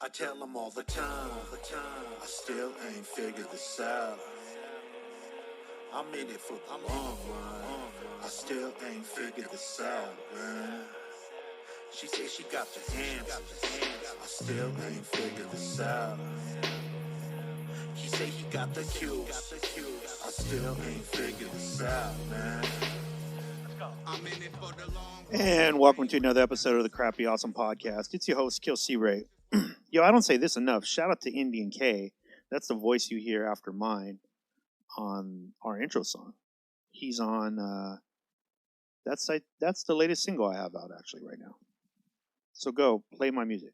I tell them all the time, I still ain't figured this out. I'm in it for the long run. I still ain't figured this out, man. She says she got the answers. I still ain't figured this out. He say he got the cues. I still ain't figured this out, man. I'm in it for the long run. And welcome to another episode of the Crappy Awesome Podcast. It's your host, Ceschi Ramos. Yo, I don't say this enough. Shout out to Indian K. That's the voice you hear after mine on our intro song. He's on. That's the latest single I have out actually right now. So go play my music.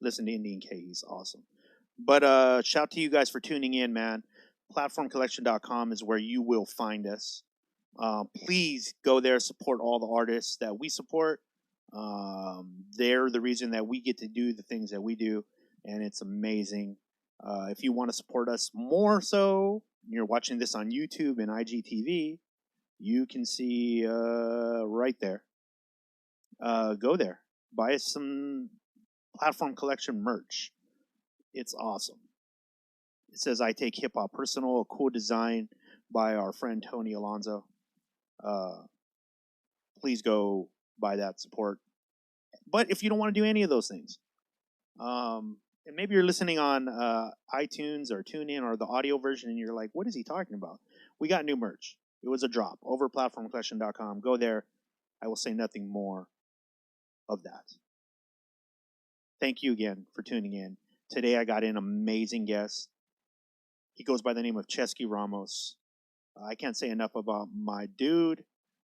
Listen to Indian K. He's awesome. But shout to you guys for tuning in, man. Platformcollection.com is where you will find us. Please go there, support all the artists that we support. They're the reason that we get to do the things that we do, and it's amazing. If you want to support us more so, you're watching this on YouTube and IGTV, you can see right there. Go there. Buy some Platform Collection merch. It's awesome. It says, I take hip-hop personal, a cool design by our friend Tony Alonso. Please go buy that, support. But if you don't want to do any of those things, and maybe you're listening on iTunes or TuneIn or the audio version, and you're like, what is he talking about? We got new merch. It was a drop over at platformcollection.com. Go there. I will say nothing more of that. Thank you again for tuning in. Today I got an amazing guest. He goes by the name of Ceschi Ramos. I can't say enough about my dude.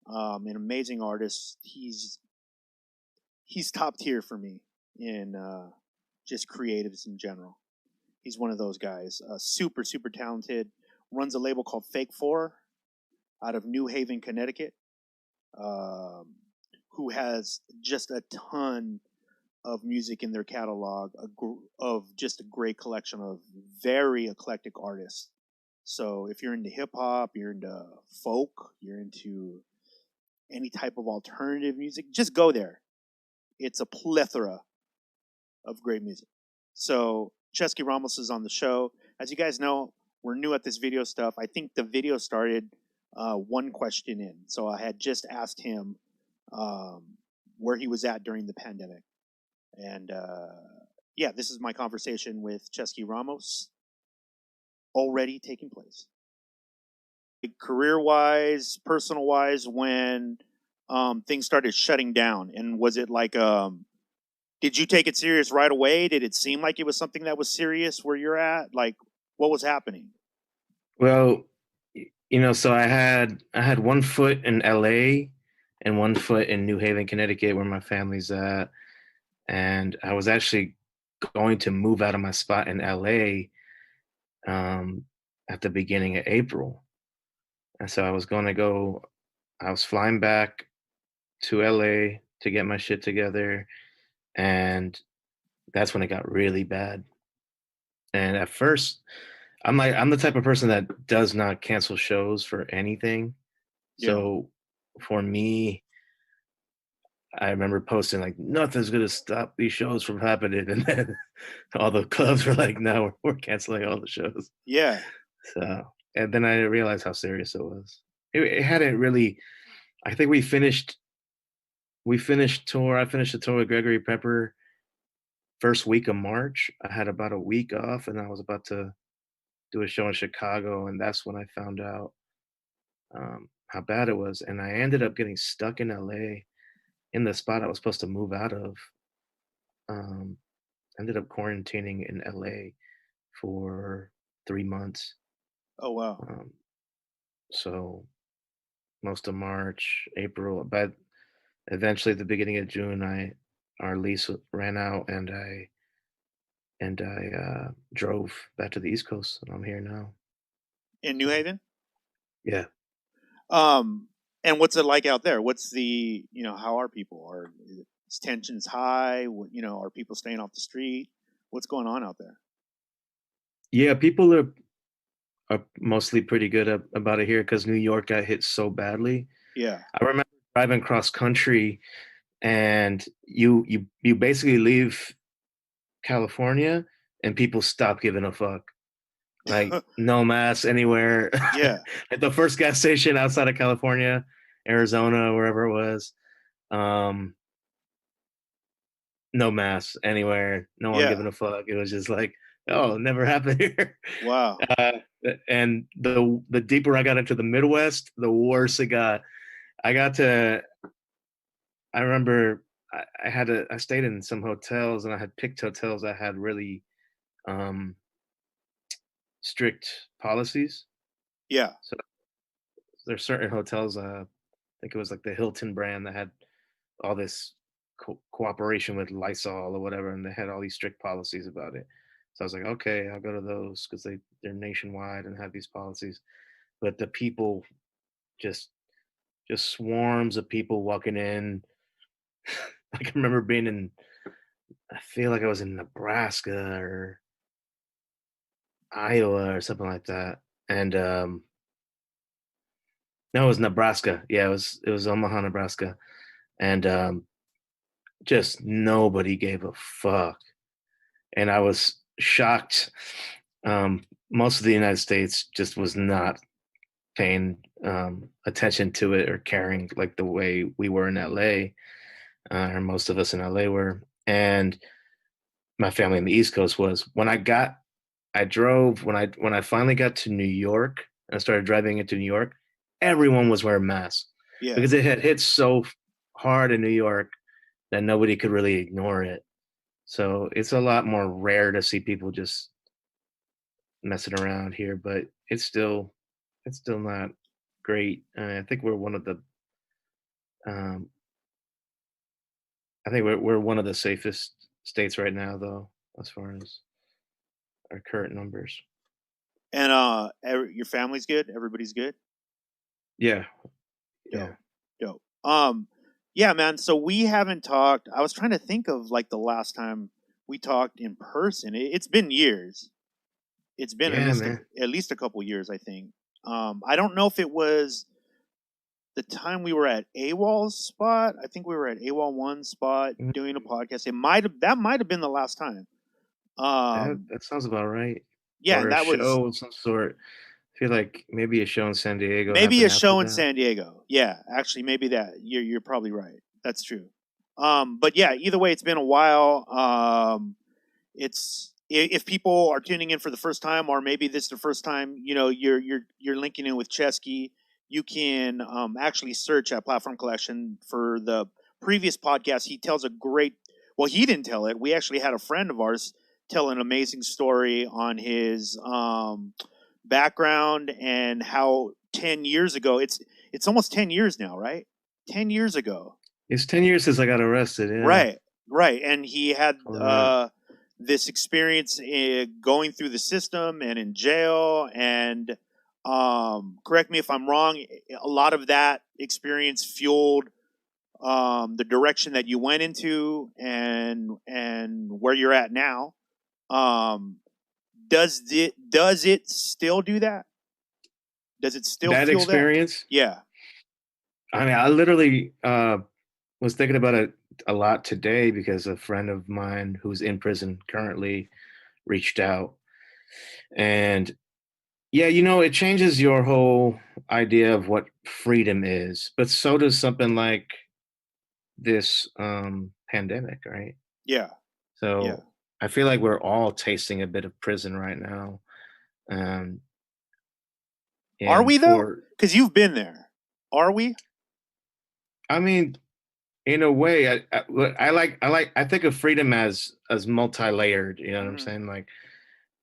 An amazing artist. He's top tier for me in just creatives in general. He's one of those guys. Super talented. Runs a label called Fake 4 out of New Haven, Connecticut. Who has just a ton of music in their catalog, of just a great collection of very eclectic artists. So if you're into hip hop, you're into folk, you're into any type of alternative music, just go there. It's a plethora of great music. So Ceschi Ramos is on the show. As you guys know, we're new at this video stuff. I think the video started one question in. So I had just asked him where he was at during the pandemic. And yeah, this is my conversation with Ceschi Ramos already taking place. Career-wise, personal-wise, when things started shutting down, and was it like, did you take it serious right away? Did it seem like it was something that was serious where you're at? Like, what was happening? Well, so I had one foot in LA and one foot in New Haven, Connecticut, where my family's at. And I was actually going to move out of my spot in LA at the beginning of April. And so I was flying back to LA to get my shit together. And that's when it got really bad. And at first, I'm the type of person that does not cancel shows for anything. Yeah. So for me, I remember posting like, nothing's gonna stop these shows from happening, and then all the clubs were like, no, we're canceling all the shows. Yeah. So, and then I realized how serious it was. It hadn't really. I think we finished tour. I finished the tour with Gregory Pepper first week of March. I had about a week off, and I was about to do a show in Chicago, and that's when I found out how bad it was. And I ended up getting stuck in LA in the spot I was supposed to move out of. Ended up quarantining in LA for 3 months. Oh, wow. So most of March, April, but eventually at the beginning of June, our lease ran out, and I drove back to the East Coast, and I'm here now. In New Haven? Yeah. And what's it like out there? What's the, how are people? Is tensions high? Are people staying off the street? What's going on out there? Yeah, people are mostly pretty good about it here because New York got hit so badly. Yeah. I remember driving cross country, and you basically leave California, and people stopped giving a fuck. Like no mask anywhere. Yeah. At the first gas station outside of California, Arizona, wherever it was, um, no mask anywhere. No one Yeah. giving a fuck. It was just like, oh, it never happened here. Wow. Uh, and the deeper I got into the Midwest, the worse it got. I got to. I remember I stayed in some hotels, and I had picked hotels that had really um, strict policies. Yeah. So there's certain hotels. I think it was like the Hilton brand that had all this cooperation with Lysol or whatever, and they had all these strict policies about it. So I was like, okay, I'll go to those because they're nationwide and have these policies. But the people just swarms of people walking in. I can remember being in. I feel like I was in Nebraska or Iowa or something like that, and no, it was Nebraska. Yeah, it was Omaha, Nebraska, and just nobody gave a fuck, and I was shocked. Most of the United States just was not paying attention to it or caring like the way we were in LA, or most of us in LA were. And my family on the East Coast was. I drove when I finally got to New York and I started driving into New York, everyone was wearing masks Yeah. because it had hit so hard in New York that nobody could really ignore it. So it's a lot more rare to see people just messing around here, but it's still not great. And I think we're one of the um, I think we're one of the safest states right now, though, as far as our current numbers. And your family's good. Everybody's good. Yeah, yeah, Dope. Dope. Yeah, man. So we haven't talked. I was trying to think of like the last time we talked in person. It's been years. It's been yeah, man. at least a couple years, I think. I don't know if it was the time we were at AWOL's spot. I think we were at AWOL one spot Mm, doing a podcast. That might have been the last time. that Um, that sounds about right. yeah, Or and a that was show of some sort. I feel like maybe a show in San Diego maybe a happened after show in that. San Diego. Yeah, actually, maybe that. You're probably right. That's true. But yeah, either way, it's been a while. If people are tuning in for the first time, or maybe this is the first time, you're linking in with Chesky, you can actually search at Platform Collection for the previous podcast. He tells a great. Well, he didn't tell it. We actually had a friend of ours tell an amazing story on his background and how 10 years ago. It's almost 10 years now, right? 10 years ago. It's 10 years since I got arrested. Yeah, Right, right. And he had for that. this experience going through the system and in jail. And correct me if I'm wrong, a lot of that experience fueled the direction that you went into and where you're at now. Um, does it still do that? Does it still That fuel that? experience. Yeah, I mean, I literally was thinking about it a lot today because a friend of mine who's in prison currently reached out, and yeah, it changes your whole idea of what freedom is. But so does something like this pandemic, right? yeah, yeah. So I feel like we're all tasting a bit of prison right now. Um, Are and we though? for, Because you've been there. Are we? I mean, in a way, I think of freedom as multi-layered. You know what I'm Hmm. saying? Like,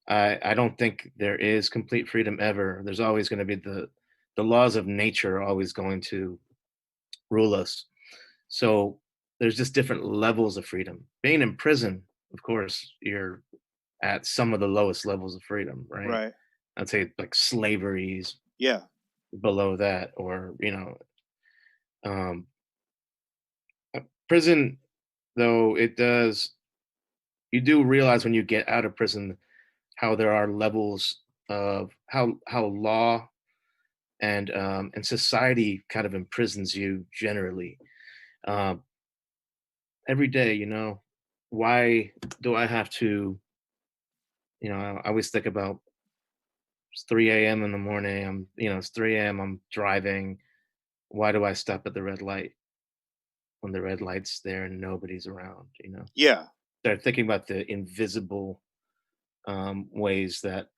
I don't think there is complete freedom ever. There's always going to be the laws of nature are always going to rule us. So there's just different levels of freedom. Being in prison, of course, you're at some of the lowest levels of freedom, right? Right. I'd say like slavery's Yeah. below that, or um, prison. Though it does, you do realize when you get out of prison how there are levels of how law and society kind of imprisons you generally, um, every day. why do I have to, I always think about it's 3 a.m. in the morning. It's 3 a.m. I'm driving. Why do I stop at the red light when the red light's there and nobody's around? Yeah, Start thinking about the invisible ways that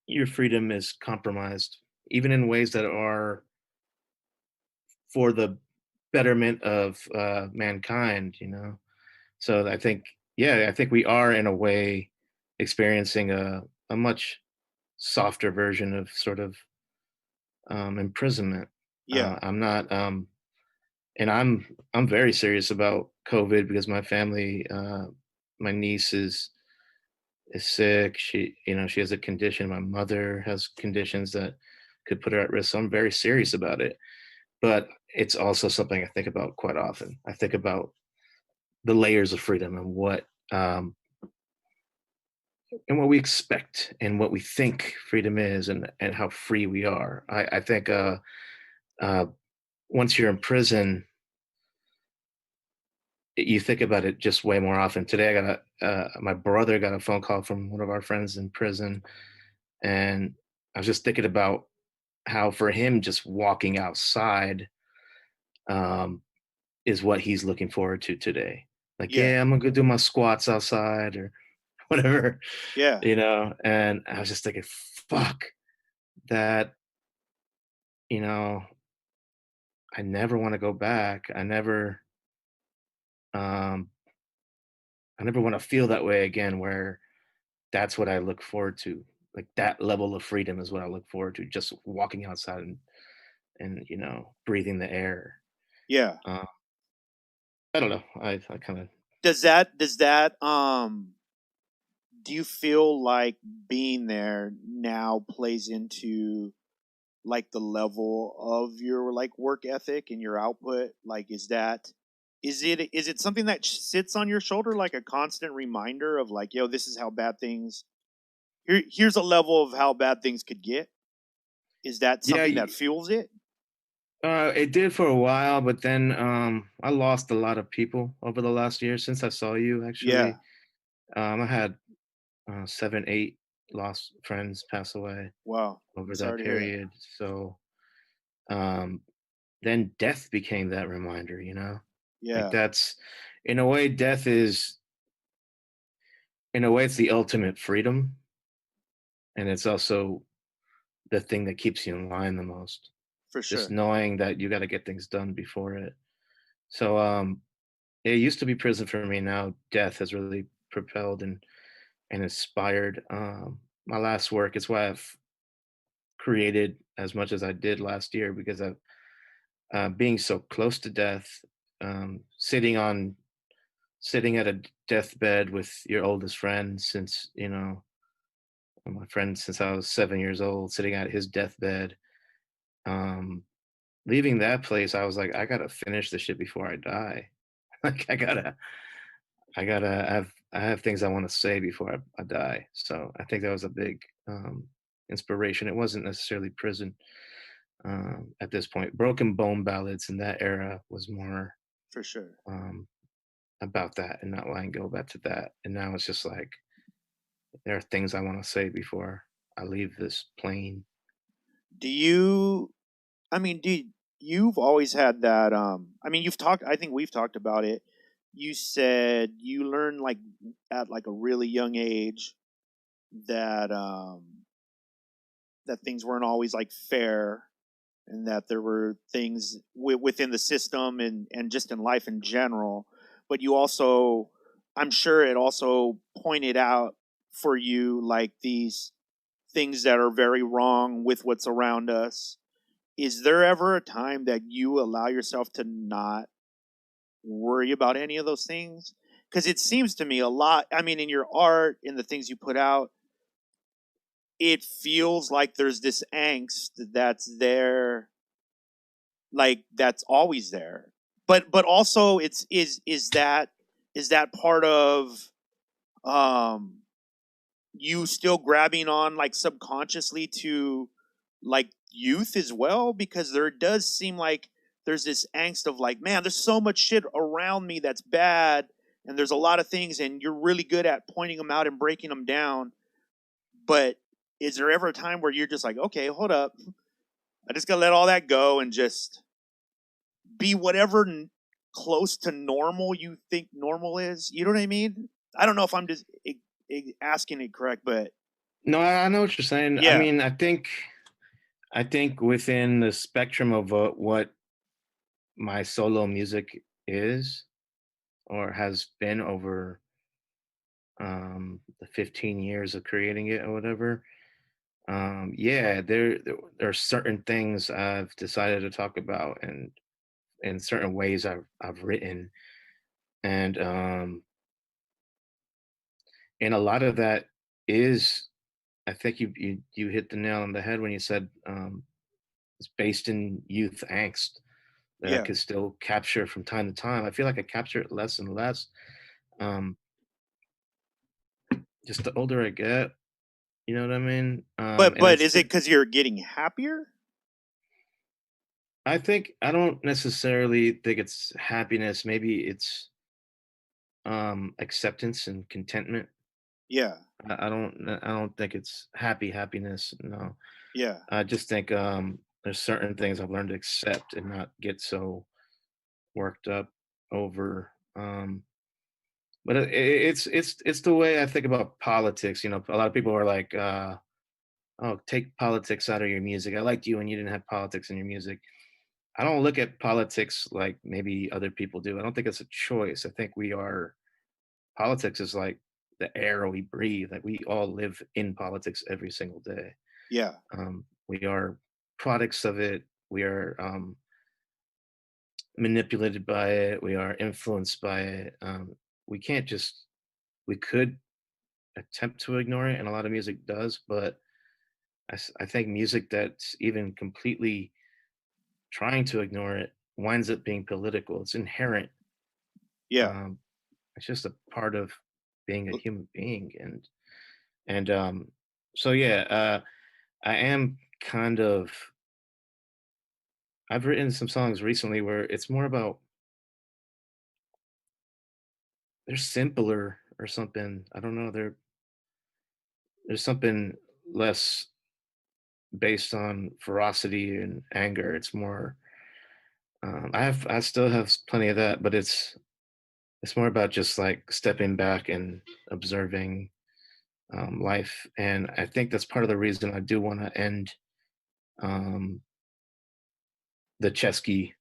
your freedom is compromised, even in ways that are for the betterment of mankind. So I think, yeah, I think we are in a way experiencing a much softer version of sort of imprisonment. yeah, I'm not, and I'm very serious about COVID because my family, my niece is sick. She has a condition. My mother has conditions that could put her at risk. So I'm very serious about it. But it's also something I think about quite often. I think about the layers of freedom um, and what we expect and what we think freedom is and how free we are. I think uh, once you're in prison, you think about it just way more often. Today, my brother got a phone call from one of our friends in prison, and I was just thinking about how for him, just walking outside um, is what he's looking forward to today. Like, yeah, yeah, I'm gonna go do my squats outside or whatever, yeah, And I was just thinking, fuck that, you know, I never want to go back. Um, I never want to feel that way again. Where that's what I look forward to. Like that level of freedom is what I look forward to. Just walking outside and breathing the air. yeah. Uh, I don't know. I kind of Does that do you feel like being there now plays into like the level of your like work ethic and your output? Like, is it something that sits on your shoulder like a constant reminder of like, yo, this is how bad things here's a level of how bad things could get? Is that yeah. something that fuels it? It did for a while, but then I lost a lot of people over the last year since I saw you. Yeah. Actually, I had 7, 8 lost friends pass away Wow. I'm over that sorry to hear that. period. So um, then death became that reminder. Like Yeah, that's in a way, death is in a way it's the ultimate freedom, and it's also the thing that keeps you in line the most. for Just sure. knowing that you got to get things done before it. So it used to be prison for me. Now death has really propelled and inspired my last work. It's why I've created as much as I did last year because of being so close to death, sitting at a deathbed with your oldest friend since my friend since I was 7 years old, sitting at his deathbed. Um, Leaving that place, I was like, I gotta finish this shit before I die. Like I have things I want to say before I die. So I think that was a big inspiration. It wasn't necessarily prison at this point. Broken Bone Ballads in that era was more For sure. um, about that and not letting go back to that. And now it's just like there are things I want to say before I leave this plane. Do you I mean, dude, you've always had that. I mean, you've talked. I think we've talked about it. You said you learned like at like a really young age that that things weren't always like fair, and that there were things within the system and just in life in general. But you also, I'm sure, it also pointed out for you like these things that are very wrong with what's around us. Is there ever a time that you allow yourself to not worry about any of those things? Because it seems to me a lot, I mean, in your art, in the things you put out, it feels like there's this angst that's there, like that's always there. But also is that part of um you still grabbing on like subconsciously to like youth as well, because there does seem like there's this angst of like, man, there's so much shit around me that's bad, and there's a lot of things, and you're really good at pointing them out and breaking them down. But is there ever a time where you're just like, okay, hold up, I just gotta let all that go and just be whatever close to normal you think normal is? You know what I mean? I don't know if I'm just asking it correct, but No, I know what you're saying. I yeah, mean, I think within the spectrum of what my solo music is or has been over the 15 years of creating it or whatever. Yeah, there are certain things I've decided to talk about and in certain ways I've written and a lot of that is I think you hit the nail on the head when you said it's based in youth angst that I yeah. could still capture from time to time. I feel like I capture it less and less. Um, just the older I get, you know what I mean? And But is it because you're getting happier? I think I don't necessarily think it's happiness. Maybe it's acceptance and contentment. Yeah, I don't think it's happiness. No, yeah, I just think there's certain things I've learned to accept and not get so worked up over. But it's the way I think about politics. You know, a lot of people are like, "Oh, take politics out of your music." I liked you when you didn't have politics in your music. I don't look at politics like maybe other people do. I don't think it's a choice. I think we are politics is like the air we breathe. Like we all live in politics every single day. yeah, We are products of it. We are manipulated by it. We are influenced by it. We can't just. We could attempt to ignore it, and a lot of music does, but I think music that's even completely trying to ignore it winds up being political. It's inherent. yeah. Um, it's just a part of being a L- human being, and so yeah, I am kind of. I've written some songs recently where it's more about they're simpler or something. I don't know. There's something less based on ferocity and anger. It's more. I still have plenty of that, but it's more about just like stepping back and observing life, and I think that's part of the reason I do want to end um, the Chesky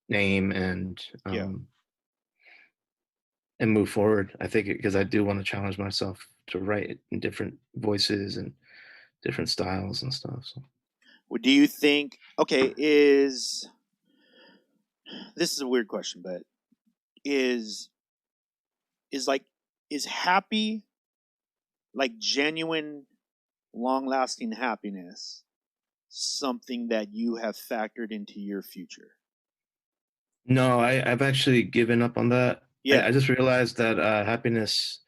name yeah. and move forward. I think because I do want to challenge myself to write in different voices and different styles and stuff. So Do you think? Okay, is this is a weird question, but is is like is happy like genuine, long lasting happiness something that you have factored into your future? no, I've actually given up on that. I Yeah, just realized that happiness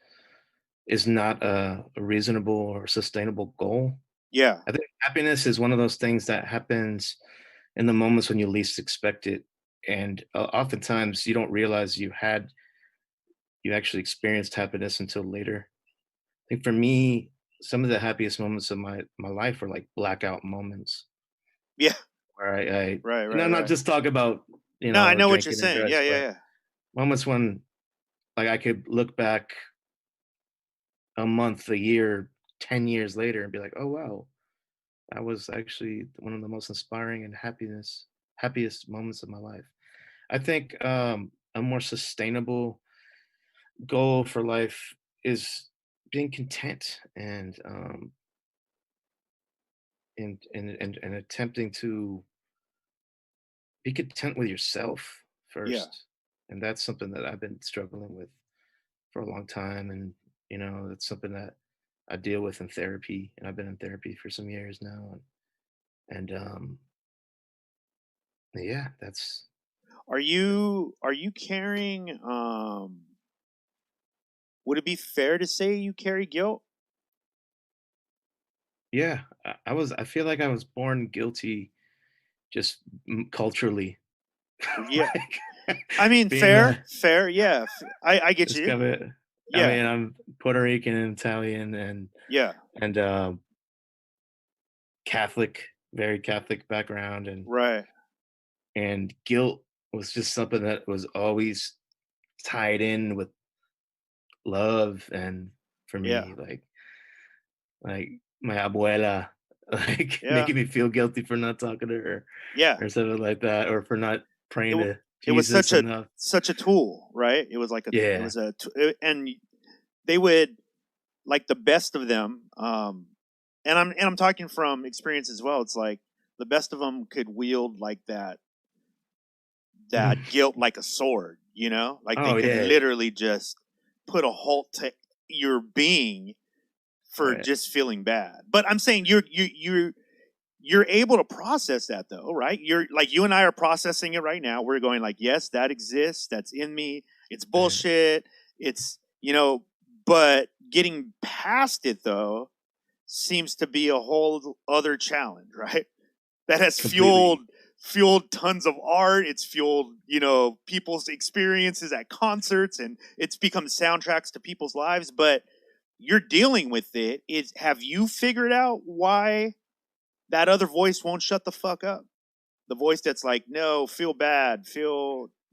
is not a reasonable or sustainable goal. yeah, I think happiness is one of those things that happens in the moments when you least expect it, and oftentimes you don't realize you actually experienced happiness until later. I think for me, some of the happiest moments of my life were like blackout moments yeah. where I Right, and right, I'm not right. just talking about No, I know what you're drinking and saying. drugs, Yeah, yeah, but yeah, moments when like I could look back a month, a year, 10 years later, and be like, oh wow, that was actually one of the most inspiring and happiest moments of my life. I think a more sustainable goal for life is being content and attempting to be content with yourself yeah. first. And that's something that I've been struggling with for a long time. And, it's something that I deal with in therapy. And I've been in therapy for some years now. And yeah, that's, Are you carrying? Would it be fair to say you carry guilt? yeah, I feel like I was born guilty just culturally. Yeah, like, I mean, Being fair, yeah. I get it's you. kind of, I Yeah, mean, I'm Puerto Rican and Italian yeah, and Catholic, very Catholic background, right, and guilt was just something that was always tied in with love, and for yeah, me, like my abuela, like yeah, making me feel guilty for not talking to her yeah. or something like that, or for not It praying w- to it was Jesus enough. such a tool, right? It was like Yeah. and they would like the best of them. And I'm talking from experience as well. It's like the best of them could wield like that Mhm. guilt like a sword, you know? Like they Oh could yeah. literally just put a halt to your being for Right. just feeling bad. But I'm saying you're able to process that though, right? You're like you and I are processing it right now. We're going like, yes, that exists. That's in me. It's Right. bullshit. It's, but getting past it though seems to be a whole other challenge, right? That has Completely. fueled tons of art. It's fueled, people's experiences at concerts, and it's become soundtracks to people's lives. But you're dealing with it. Is have you figured out why that other voice won't shut the fuck up? The voice that's like, no, feel bad,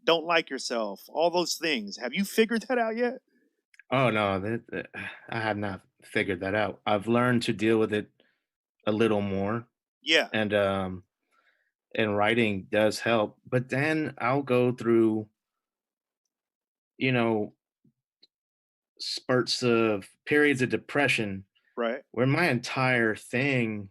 don't like yourself, all those things. Have you figured that out yet? Oh no, I have not figured that out. I've learned to deal with it a little more, Yeah, and writing does help. But then I'll go through, you know, spurts of periods of depression right. where my entire thing,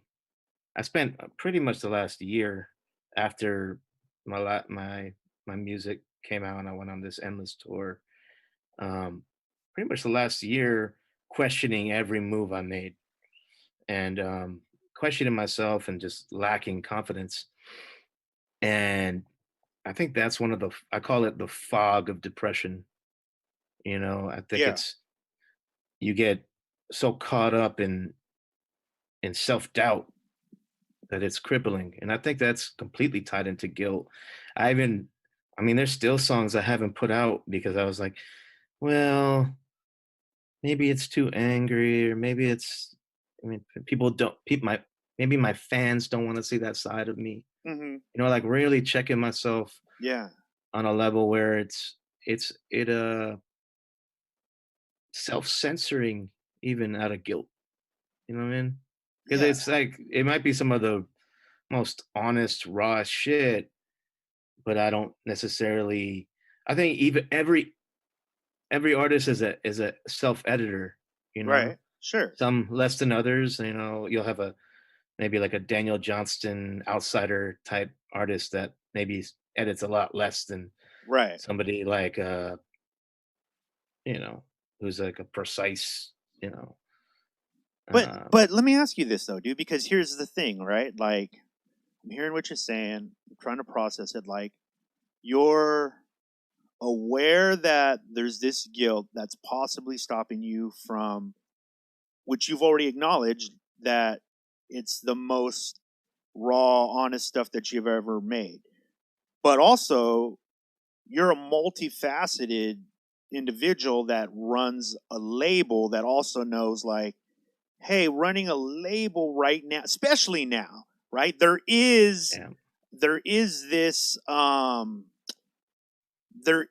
I spent pretty much the last year after my music came out and I went on this endless tour. Um, Pretty much the last year questioning every move I made, and questioning myself and just lacking confidence. And I think that's one of I call it the fog of depression. I think Yeah, it's, you get so caught up in self-doubt that it's crippling. And I think that's completely tied into guilt. I even, I mean, there's still songs I haven't put out because I was like, well, maybe it's too angry, or maybe it's, I mean, people don't, people, maybe my fans don't want to see that side of me. hmm, Like really checking myself yeah, on a level where it self-censoring even out of guilt. You know what I mean? Because yeah, it's like it might be some of the most honest, raw shit, but I don't necessarily. I think even every artist is a self-editor. You know, right, sure, some less than others. You'll have a maybe like a Daniel Johnston outsider type artist that maybe edits a lot less than right. somebody like you know, who's like a precise, you know. Um, But let me ask you this though, dude, because here's the thing, right? Like I'm hearing what you're saying, I'm trying to process it. Like you're aware that there's this guilt that's possibly stopping you from, which you've already acknowledged that it's the most raw, honest stuff that you've ever made. But also, you're a multifaceted individual that runs a label that also knows, like, hey, running a label right now, especially now, right? yeah, There is this there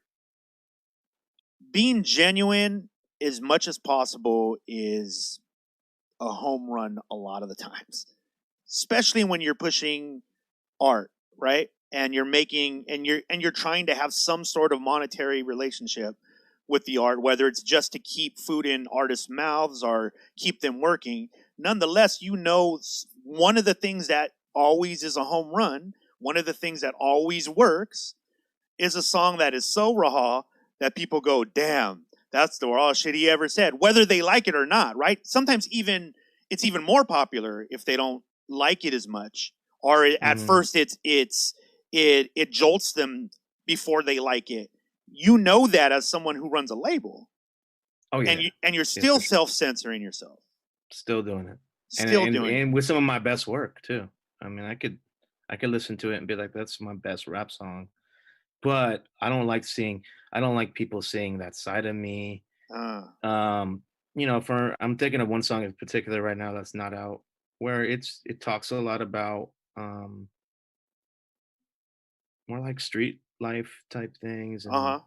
being genuine as much as possible is a home run a lot of the times, especially when you're pushing art, right? And you're making and you're trying to have some sort of monetary relationship with the art, whether it's just to keep food in artists' mouths or keep them working. Nonetheless, one of the things that always is a home run, one of the things that always works is a song that is so raw that people go, damn, that's the rawest shit he ever said, whether they like it or not, right? Sometimes even it's even more popular if they don't like it as much, or at mhm. first it jolts them before they like it. You know that as someone who runs a label, Oh and yeah, you're yeah, still for sure. self censoring yourself, Still doing it, and still and doing it. and with some of my best work too. I mean, I could listen to it and be like, that's my best rap song, but I don't like people seeing that side of me. Uh, Um, I'm thinking of one song in particular right now that's not out, where it talks a lot about more like street life type things and uh-huh.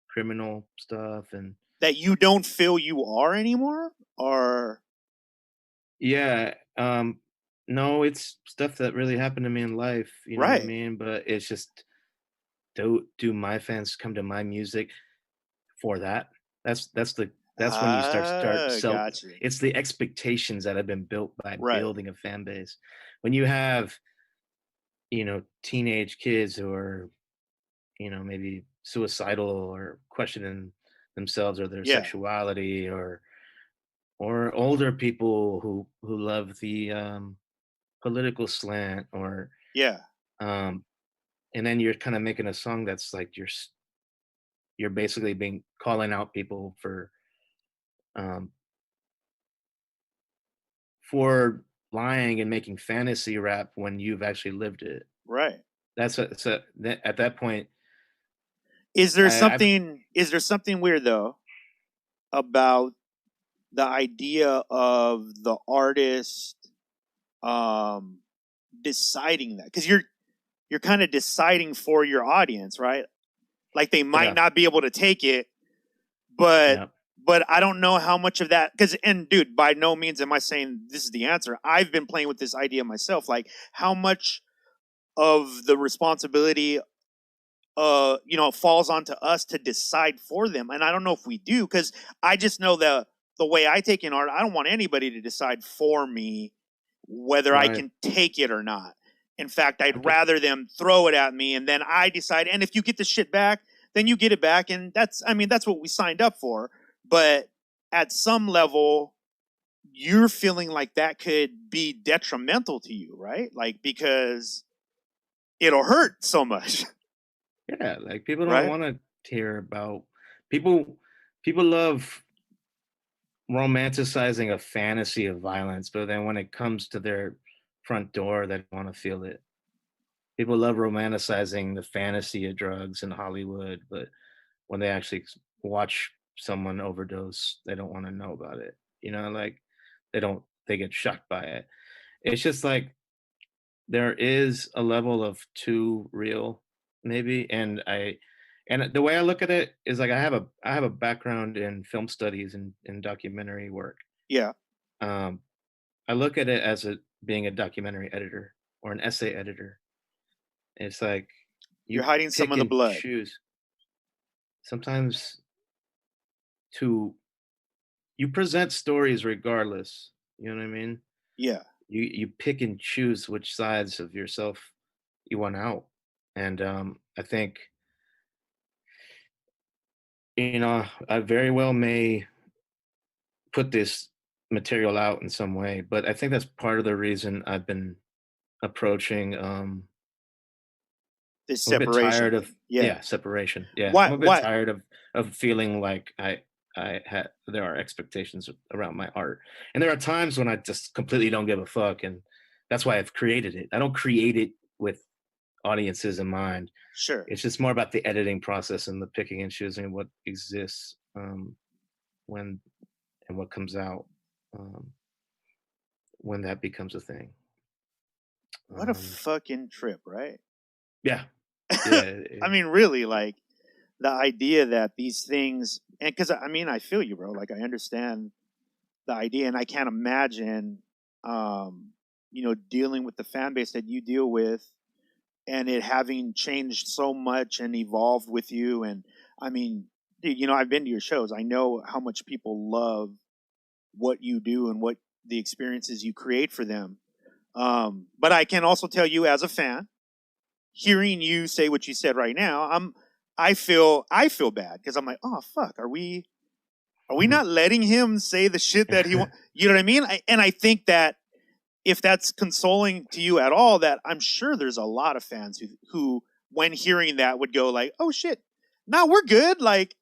criminal stuff. And That you don't feel you are anymore? Or yeah, no, it's stuff that really happened to me in life, you know what I right. mean? But it's just, do my fans come to my music for that? That's when you Got you. it's the expectations that have been built by Right. building a fan base. When you have, teenage kids who are, maybe suicidal or questioning themselves or their Yeah. sexuality, or older people who love the political slant, or Yeah. um and then you're kind of making a song that's like you're basically being calling out people um for lying and making fantasy rap when you've actually lived it. Right. At that point, I've Is there something weird though about the idea of the artist um deciding that? Because you're kind of deciding for your audience, right? Like they might yeah, not be able to take it, but yeah, I don't know how much of that, because, and dude, by no means am I saying this is the answer. I've been playing with this idea myself, like how much of the responsibility falls onto us to decide for them. And I don't know if we do, because I just know the way I take in art, I don't want anybody to decide for me whether I right. can take it or not. In fact, I I'd get rather them throw it at me and then I decide. And if you get the shit back, then you get it back. And that's what we signed up for. But at some level, you're feeling like that could be detrimental to you, right? Like, because it'll hurt so much, Yeah, like people don't right? want to hear about people. People love romanticizing a fantasy of violence, but then when it comes to their front door, they don't want to feel it. People love romanticizing the fantasy of drugs in Hollywood, but when they actually watch someone overdose, they don't want to know about it. Like they get shocked by it. It's just like there is a level of too real, maybe. And the way I look at it is like I have a background in film studies and documentary work. Yeah. Um, I look at it as being a documentary editor or an essay editor. It's like You're you hiding some pick of the and blood. choose. Sometimes to you present stories regardless. You know what I mean? Yeah. You pick and choose which sides of yourself you want out. And I think, I very well may put this material out in some way, but I think that's part of the reason I've been approaching This I'm a bit separation tired of, thing. Yeah. yeah, separation. Yeah. I'm What a bit what tired of feeling like there are expectations around my art. And there are times when I just completely don't give a fuck, and that's why I've created it. I don't create it with audiences in mind. Sure. It's just more about the editing process and the picking and choosing what exists, when and what comes out, um, when that becomes a thing. What a Um, fucking trip, right? yeah, yeah, I mean, really, like the idea that these things, and because I feel you, bro. Like I understand the idea, and I can't imagine, um, dealing with the fan base that you deal with, and it having changed so much and evolved with you. And I mean, dude, I've been to your shows. I know how much people love what you do and what the experiences you create for them. But I can also tell you as a fan, hearing you say what you said right now, I feel bad because I'm like, oh fuck, are we not letting him say the shit that he wants? You know what I mean? And I think that if that's consoling to you at all, that I'm sure there's a lot of fans who when hearing that would go like, oh shit, no, we're good. Like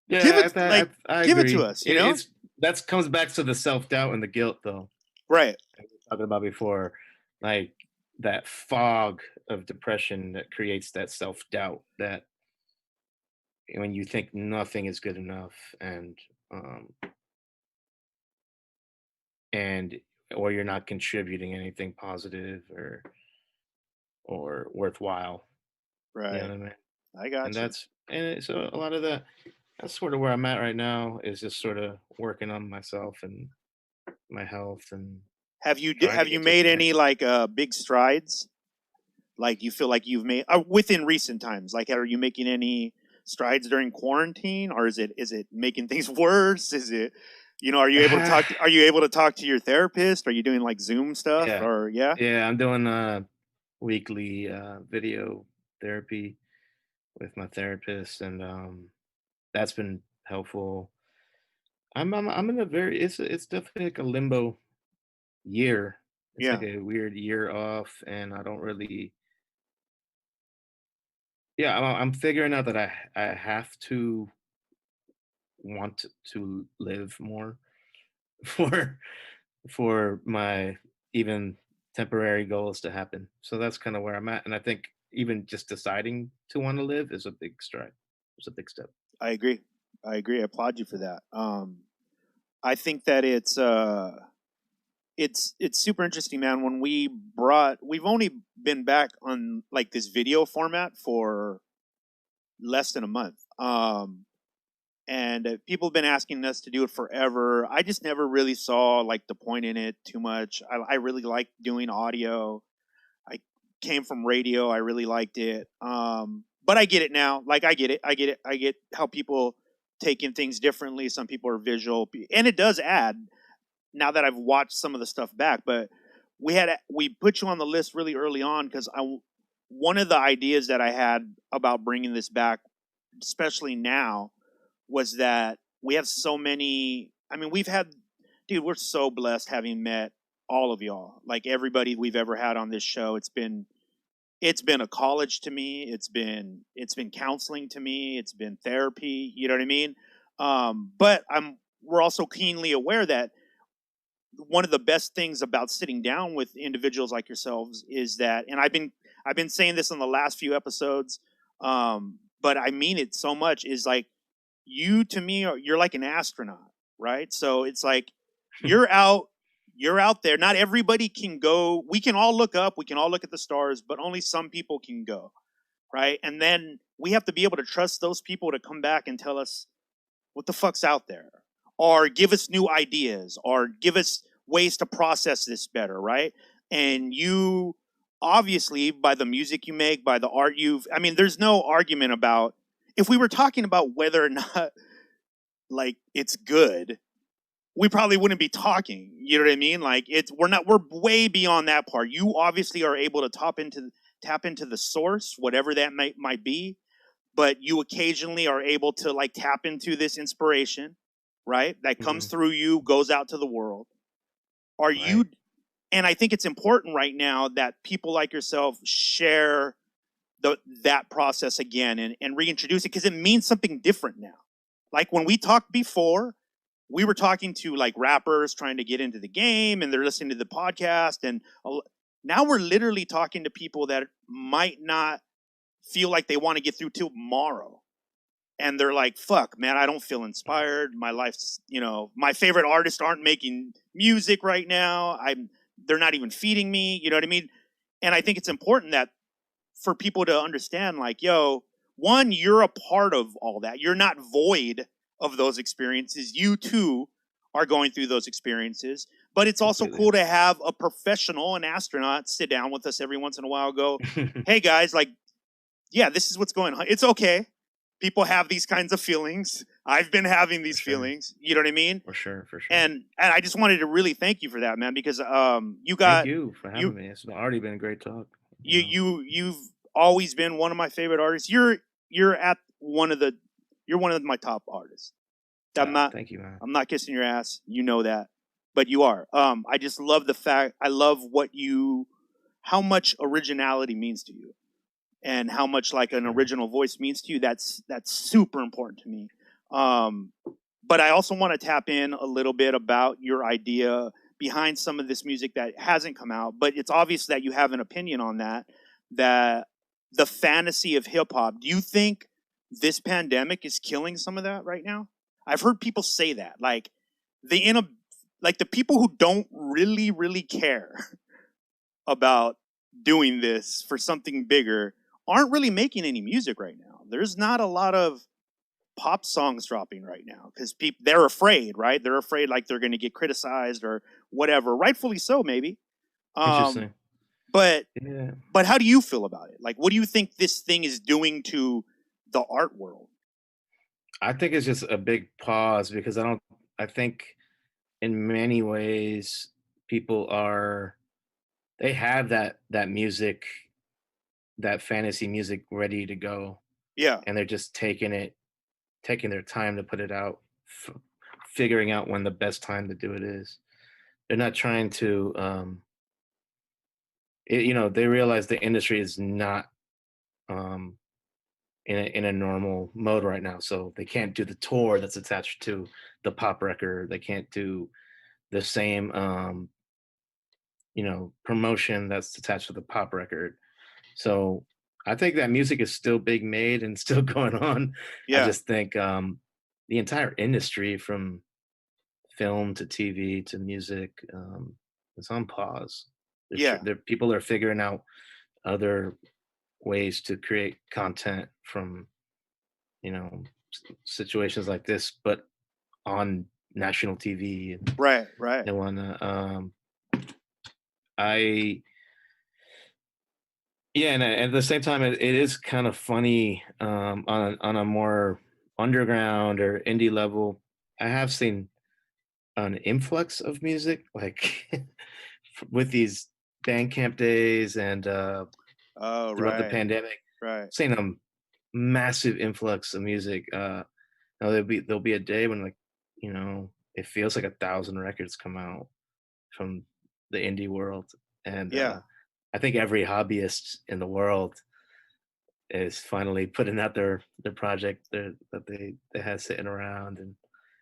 give yeah. it like I give it to agree. us, you know? It's that comes back to the self doubt and the guilt, though. Right. Like we were talking about before, like that fog of depression that creates that self doubt that when you think nothing is good enough, um and or you're not contributing anything positive or worthwhile. You know Right. what I mean? I And got you. so a lot of that, that's sort of where I'm at right now, is just sort of working on myself and my health and trying to Have you get to a made point. any like big strides? Like you feel like you've made within recent times? Like, are you making any strides during quarantine, or is it making things worse? Is it, are you able to talk? Are you able to talk to your therapist? Are you doing like Zoom stuff? Yeah. Or yeah, Yeah, I'm doing weekly video therapy with my therapist, and that's been helpful. I'm in a very, it's definitely like a limbo year. It's like yeah, a weird year off, and I don't really, yeah, I'm figuring out that I have to want to live more for my even temporary goals to happen. So that's kind of where I'm at, and I think even just deciding to want to live is a big stride. It's a big step. I agree. I agree. I applaud you for that. I think that it's super interesting, man. When we've only been back on like this video format for less than a month. And people have been asking us to do it forever. I just never really saw like the point in it too much. I really like doing audio. I came from radio. I really liked it. But I get it now. Like I get it. I get it. I get how people take in things differently. Some people are visual, and it does add. Now that I've watched some of the stuff back, but we put you on the list really early on because I one of the ideas that I had about bringing this back, especially now, was that we have so many. I mean, dude, we're so blessed having met all of y'all. Like everybody we've ever had on this show. It's been a college to me. It's been counseling to me. It's been therapy. You know what I mean? But we're also keenly aware that one of the best things about sitting down with individuals like yourselves is that, and I've been saying this in the last few episodes, but I mean it so much, is like you to me you're like an astronaut, right? So it's like you're out you're out there. Not everybody can go. We can all look up, we can all look at the stars, but only some people can go, right? And then we have to be able to trust those people to come back and tell us what the fuck's out there, or give us new ideas, or give us ways to process this better, right? And you obviously, by the music you make, by the art I mean, there's no argument about, if we were talking about whether or not like it's good, we probably wouldn't be talking. You know what I mean? Like we're way beyond that part. You obviously are able to tap into the source, whatever that might be, but you occasionally are able to like tap into this inspiration, right? That comes Mhm. through you, goes out to the world. Are you Right. And I think it's important right now that people like yourself share that process again, and reintroduce it, because it means something different now. Like when we talked before, we were talking to like rappers trying to get into the game, and they're listening to the podcast, and now we're literally talking to people that might not feel like they want to get through till tomorrow, and they're like, fuck, man, I don't feel inspired. My life's, my favorite artists aren't making music right now. They're not even feeding me. You know what I mean? And I think it's important that for people to understand, like, yo, one, you're a part of all that. You're not void of those experiences. You too are going through those experiences. But it's also Completely. cool to have a professional, an astronaut, sit down with us every once in a while, go, hey guys, like, yeah, this is what's going on. It's okay. People have these kinds of feelings. I've been having For these sure. feelings. You know what I mean? For sure. For sure. And I just wanted to really thank you for that, man, because you Thank got you for you having me. It's already been a great talk. you've always been one of my favorite artists. You're at you're one of my top artists. I'm not Thank you, man. I'm not kissing your ass. You know that. But you are. I just love the fact, I love how much originality means to you, and how much like an Sure. original voice means to you. That's super important to me. Um, but I also want to tap in a little bit about your idea behind some of this music that hasn't come out, but it's obvious that you have an opinion on that. That the fantasy of hip hop. Do you think this pandemic is killing some of that right now? I've heard people say that, like the people who don't really care about doing this for something bigger aren't really making any music right now. There's not a lot of pop songs dropping right now because they're afraid, right? They're afraid like they're going to get criticized or whatever, rightfully so, maybe. Interesting. But Yeah. but how do you feel about it? Like, what do you think this thing is doing to the art world? I think it's just a big pause because I think in many ways people they have that music, that fantasy music ready to go, Yeah, and they're just taking their time to put it out, figuring out when the best time to do it is. They're not trying to they realize the industry is not um in a normal mode right now, so they can't do the tour that's attached to the pop record. They can't do the same promotion that's attached to the pop record. So I think that music is still being made and still going on. I yeah, just think the entire industry, from film to TV to music, is on pause. yeah, People are figuring out other ways to create content from situations like this, but on national TV, and right. they want to. I Yeah, and at the same time, it is kind of funny, on a more underground or indie level. I have seen an influx of music, like with these Bandcamp days and Oh, throughout the right, pandemic, right. seen a massive influx of music. Now there'll be a day when, like, it feels like 1,000 records come out from the indie world, and Yeah, I think every hobbyist in the world is finally putting out their project that they had sitting around, and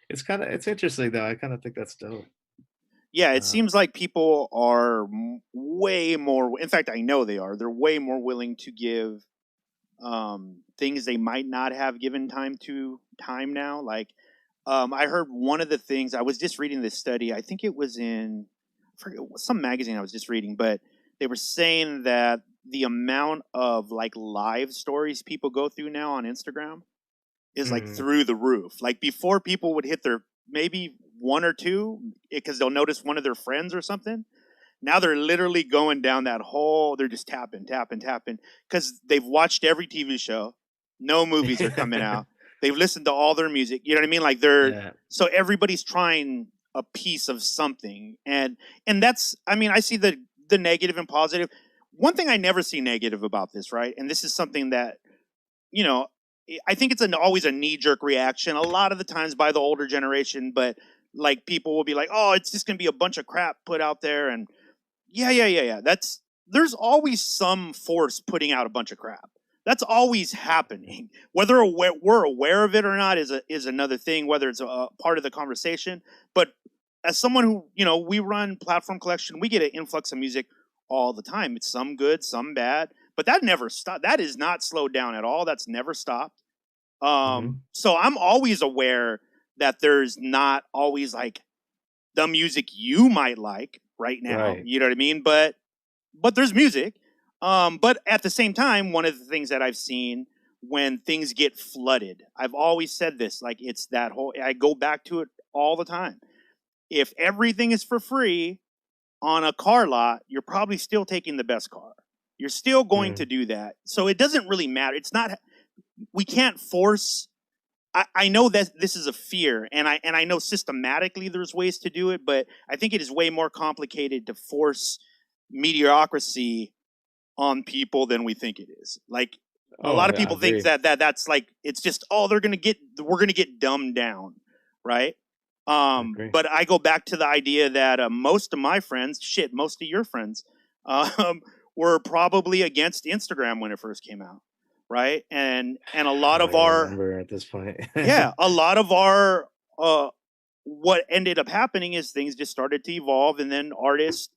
it's interesting though. I kind of think that's dope. yeah. It Uh, seems like people are way more. In fact, I know they are. They're way more willing to give things they might not have given time now. Like, I heard one of the things I was just reading this study. I think it was in I forget, some magazine I was just reading, but they were saying that the amount of like live stories people go through now on Instagram is like mm, through the roof. Like before, people would hit their maybe one or two because they'll notice one of their friends or something. Now they're literally going down that whole. They're just tapping because they've watched every TV show. No movies are coming out. They've listened to all their music. You know what I mean? Like yeah. so everybody's trying a piece of something, and that's. I mean, I see the negative and positive. One thing I never see negative about this, right? And this is something that you know, I think it's always a knee jerk reaction a lot of the times by the older generation, but like people will be like, "Oh, it's just gonna be a bunch of crap put out there," and yeah. There's always some force putting out a bunch of crap. That's always happening. Whether we're aware of it or not is another thing. Whether it's a part of the conversation, but as someone who we run platform collection, we get an influx of music all the time. It's some good, some bad, but that never stopped. That is not slowed down at all. That's never stopped. Hmm. So I'm always aware that there's not always like the music you might like right now. Right. You know what I mean? But there's music. But at the same time, one of the things that I've seen when things get flooded, I've always said this, like it's that whole. I go back to it all the time. If everything is for free on a car lot, you're probably still taking the best car. You're still going to Mm, do that. So it doesn't really matter. It's not. We can't force. I know that this is a fear, and I know systematically there's ways to do it, but I think it is way more complicated to force mediocrity on people than we think it is. Like a oh, lot of I people think agree. that's like it's just we're gonna get dumbed down, right? I agree. But I go back to the idea that most of my friends, most of your friends, um, were probably against Instagram when it first came out, right? And a I lot don't of even our remember at this point. yeah, a lot of our what ended up happening is things just started to evolve, and then artists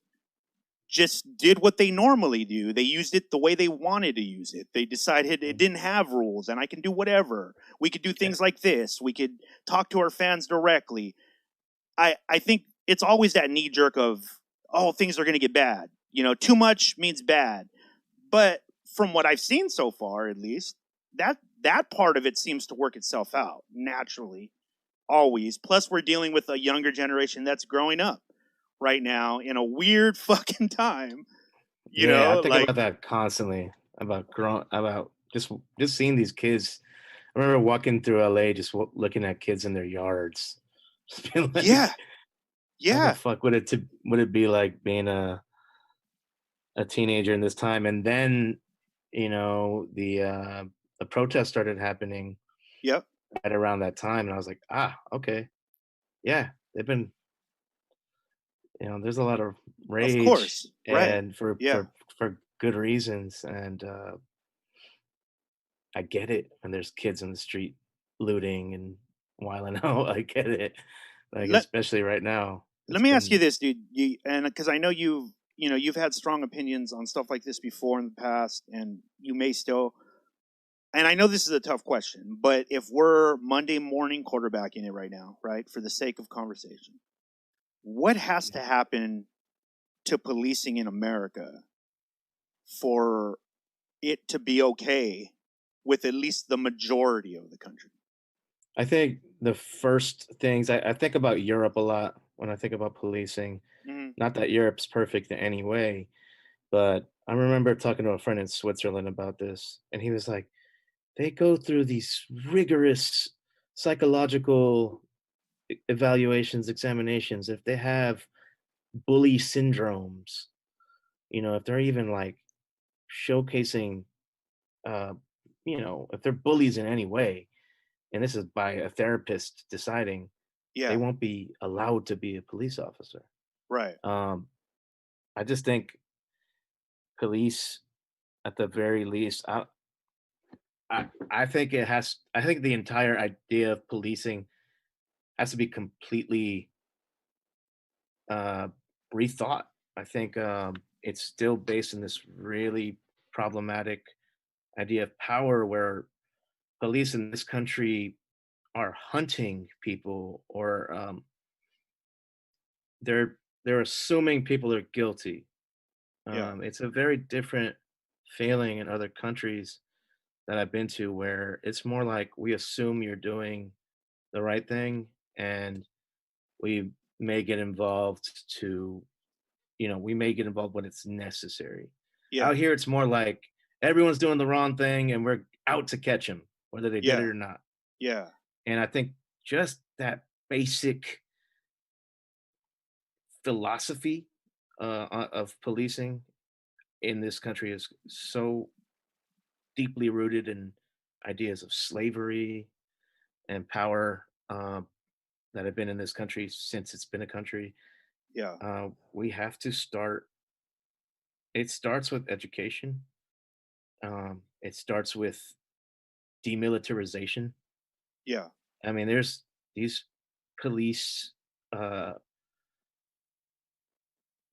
just did what they normally do. They used it the way they wanted to use it. They decided it didn't have rules and I can do whatever. We could do things like this. We could talk to our fans directly. I think it's always that knee jerk of, oh, things are going to get bad. You know, too much means bad. But from what I've seen so far, at least, that part of it seems to work itself out naturally, always. Plus, we're dealing with a younger generation that's growing up right now in a weird fucking time. You Yeah, I know, think like, about that constantly. About just seeing these kids. I remember walking through LA, just looking at kids in their yards, just being yeah, like, "How the yeah, fuck would it be like being a teenager in this time?" And then, the protests started happening yep, at around that time, and I was like, okay, yeah, they've been, there's a lot of of rage, course, right, and for yeah, good reasons, and I get it. And there's kids in the street looting and whiling out. I get it. Like, let especially right now, let it's me ask you been. this, dude. And because I know you've had strong opinions on stuff like this before in the past, and you may still. And I know this is a tough question, but if we're Monday morning quarterbacking it right now, right, for the sake of conversation, what has to happen to policing in America for it to be okay with at least the majority of the country? I think the first things I think about Europe a lot when I think about policing. Mm, Not that Europe's perfect in any way, but I remember talking to a friend in Switzerland about this, and he was like, they go through these rigorous psychological evaluations, examinations. If they have bully syndromes, if they're even like showcasing, uh, if they're bullies in any way, and this is by a therapist deciding, they yeah, won't be allowed to be a police officer. right. Um, I just think police, at the very least, I think it has. I think the entire idea of policing has to be completely uh, rethought. I think it's still based in this really problematic idea of power, where police in this country are hunting people, or they're assuming people are guilty. Yeah, It's a very different feeling in other countries that I've been to, where it's more like we assume you're doing the right thing, and we may get involved to, we may get involved when it's necessary. yeah, Out here, it's more like everyone's doing the wrong thing, and we're out to catch them, whether they did it yeah, or not. yeah, And I think just that basic philosophy of policing in this country is so deeply rooted in ideas of slavery and power, that have been in this country since it's been a country. yeah, We have to start. It starts with education. It starts with demilitarization. yeah, I mean, there's these police. Uh,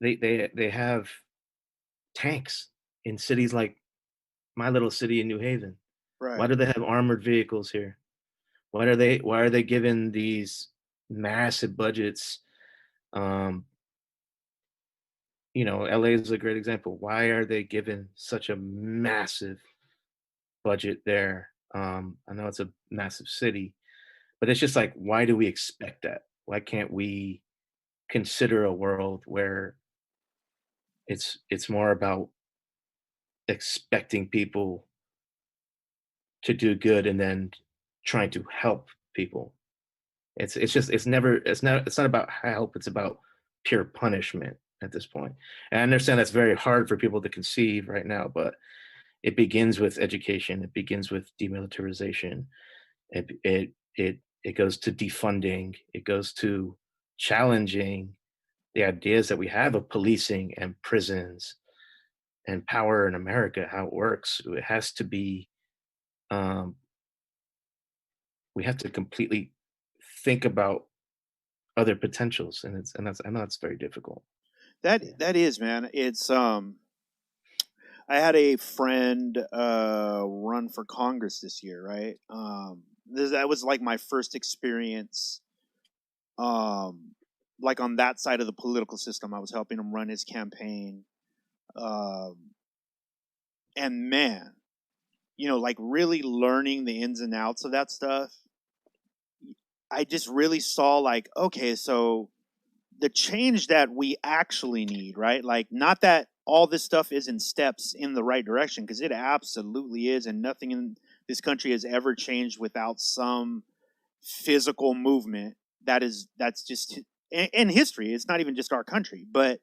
they have tanks in cities like my little city in New Haven. Why right. do they have armored vehicles here? Why are they given these massive budgets? Um, LA is a great example. Why are they given such a massive budget there? I know it's a massive city, but it's just like, why do we expect that? Why can't we consider a world where it's more about expecting people to do good and then trying to help people? It's not about help, it's about pure punishment at this point. And I understand that's very hard for people to conceive right now, but it begins with education, it begins with demilitarization, it goes to defunding, it goes to challenging the ideas that we have of policing and prisons and power in America, how it works. It has to be, um, we have to completely think about other potentials, and I know it's very difficult. That is, man. It's I had a friend run for Congress this year, right? That was like my first experience, um, like on that side of the political system. I was helping him run his campaign, um, and man, like really learning the ins and outs of that stuff. I just really saw like, okay, so the change that we actually need, right? Like, not that all this stuff is in steps in the right direction, because it absolutely is, and nothing in this country has ever changed without some physical movement. That's just in history. It's not even just our country, but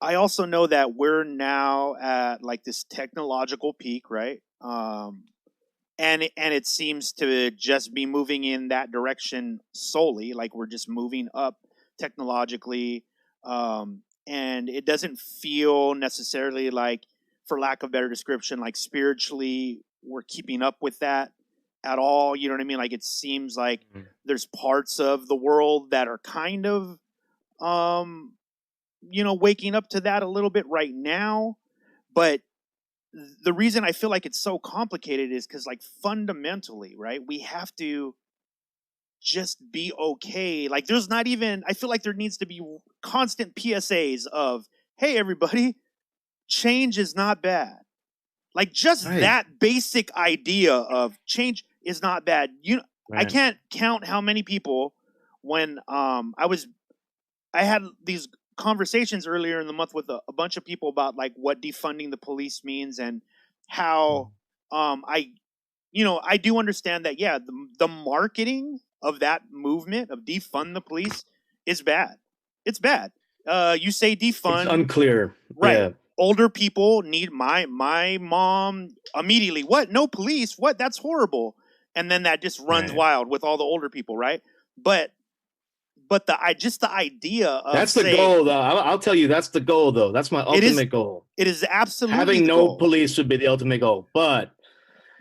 I also know that we're now at like this technological peak, right? And it seems to just be moving in that direction solely. Like, we're just moving up technologically, and it doesn't feel necessarily like, for lack of better description, like spiritually we're keeping up with that at all. You know what I mean? Like, it seems like Mhm. there's parts of the world that are kind of waking up to that a little bit right now, but the reason I feel like it's so complicated is because, like, fundamentally, right, we have to just be okay. Like, there's not even, I feel like there needs to be constant PSAs of, hey, everybody, change is not bad. Like, just Right. that basic idea of change is not bad. I Right. can't count how many people, when I had these conversations earlier in the month with a bunch of people about like what defunding the police means, and how Mhm. I do understand that, yeah, the marketing of that movement of defund the police is bad. It's bad. You say It's defund, unclear. right? Yeah. Older people need my mom immediately. What? No police? What? That's horrible. And then that just runs Right. wild with all the older people, right? But the idea of, That's the say, goal, though. I'll tell you, that's the goal, though. That's my it is ultimate goal. it is absolutely Having the no goal, police would be the ultimate goal, but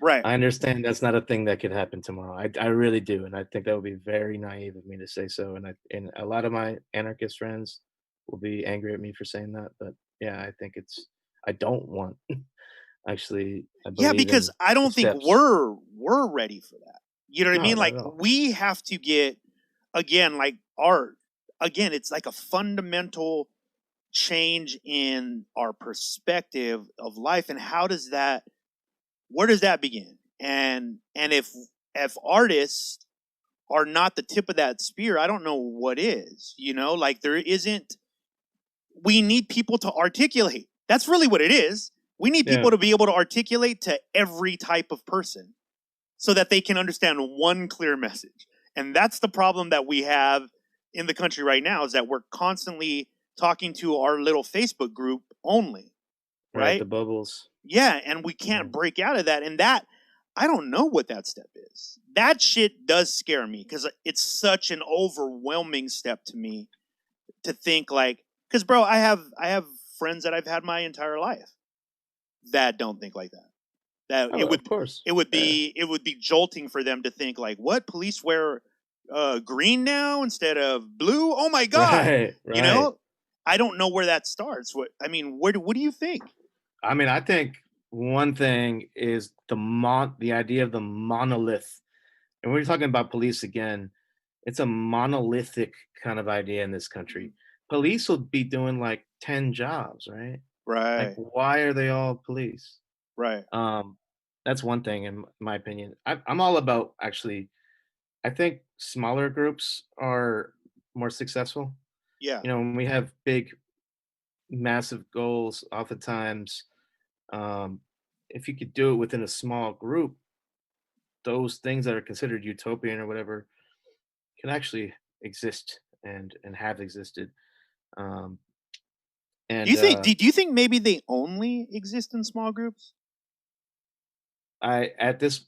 right? I understand that's not a thing that could happen tomorrow. I really do, and I think that would be very naive of me to say so. And a lot of my anarchist friends will be angry at me for saying that, but yeah, I think I don't want actually. I Yeah, believe because in I the don't think steps. we're ready for that. You know what I No, mean? not Like, at all. we have to get, again, like, art. Again, it's like a fundamental change in our perspective of life, and where does that begin? And if artists are not the tip of that spear, I don't know what is. Like, there isn't. We need people to articulate. That's really what it is. We need Yeah. people to be able to articulate to every type of person so that they can understand one clear message. And that's the problem that we have in the country right now, is that we're constantly talking to our little Facebook group only, Right. The right? bubbles. Yeah, and we Yeah. can't break out of that. And that, I don't know what that step is. That shit does scare me, because it's such an overwhelming step to me to think like, because, bro, I have friends that I've had my entire life that don't think like that. That Oh, it of would course. it would Yeah. be it would be jolting for them to think like, what, police wear green now instead of blue? Oh my god! Right. You Right. know, I don't know where that starts. What do you think? I mean, I think one thing is the idea of the monolith. And we're talking about police again. It's a monolithic kind of idea in this country. Police will be doing like 10 jobs, right? Like, Right, why are they all police? right, Um, that's one thing in my opinion. I'm all about actually. I think smaller groups are more successful. yeah. When we have big, massive goals, oftentimes, um, if you could do it within a small group, those things that are considered utopian or whatever can actually exist and have existed. Um, Do you and think? Do you think maybe they only exist in small groups? I at this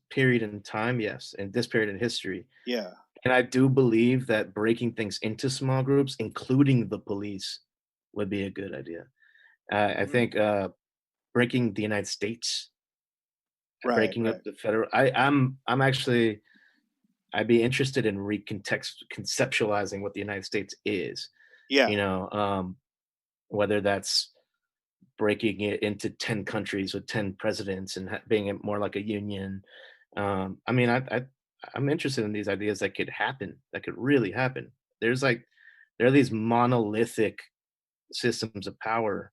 period in time, yes, in this period in history, Yeah. and I do believe that breaking things into small groups, including the police, would be a good idea. I Mm. think breaking the United States, Right, breaking up right. the federal. I'm actually I'd be interested in conceptualizing what the United States is. Yeah. You know, whether that's breaking it into 10 countries with 10 presidents and being it more like a union. I mean, I'm interested in these ideas that could happen, that could really happen. There's like, there are these monolithic systems of power,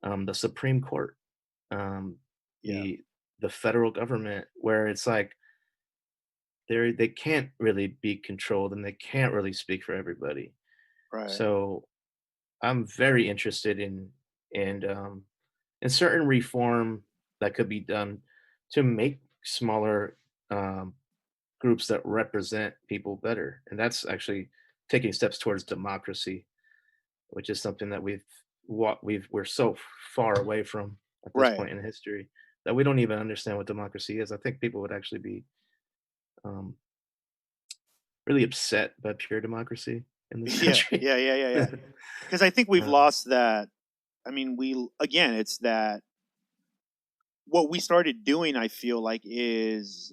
the Supreme Court, um, Yeah. the federal government, where it's like they can't really be controlled and they can't really speak for everybody. Right. So I'm very interested in in certain reform that could be done to make smaller um, groups that represent people better, and that's actually taking steps towards democracy, which is something that we're so far away from at this Right. point in history that we don't even understand what democracy is. I think people would actually be um, really upset by pure democracy in this Yeah. country. Yeah. Yeah. Yeah. Yeah. Because I think we've um, lost that. I mean, again, it's that what we started doing, I feel like, is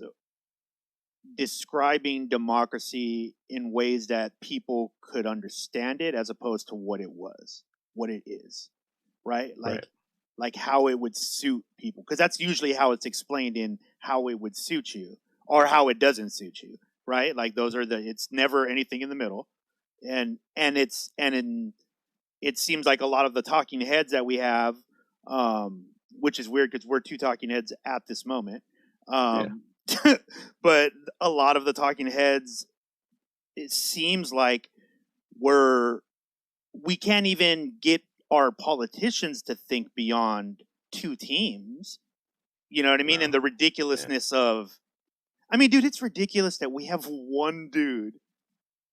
describing democracy in ways that people could understand it as opposed to what it is, right? right, Like how it would suit people, because that's usually how it's explained in how it would suit you or how it doesn't suit you, right? Like those are it's never anything in the middle. It seems like a lot of the talking heads that we have, which is weird because we're two talking heads at this moment. yeah, Um, but a lot of the talking heads, it seems like we're we can't even get our politicians to think beyond two teams. You know what I mean? And no, the yeah, ridiculousness of, I mean, dude, it's ridiculous that we have one dude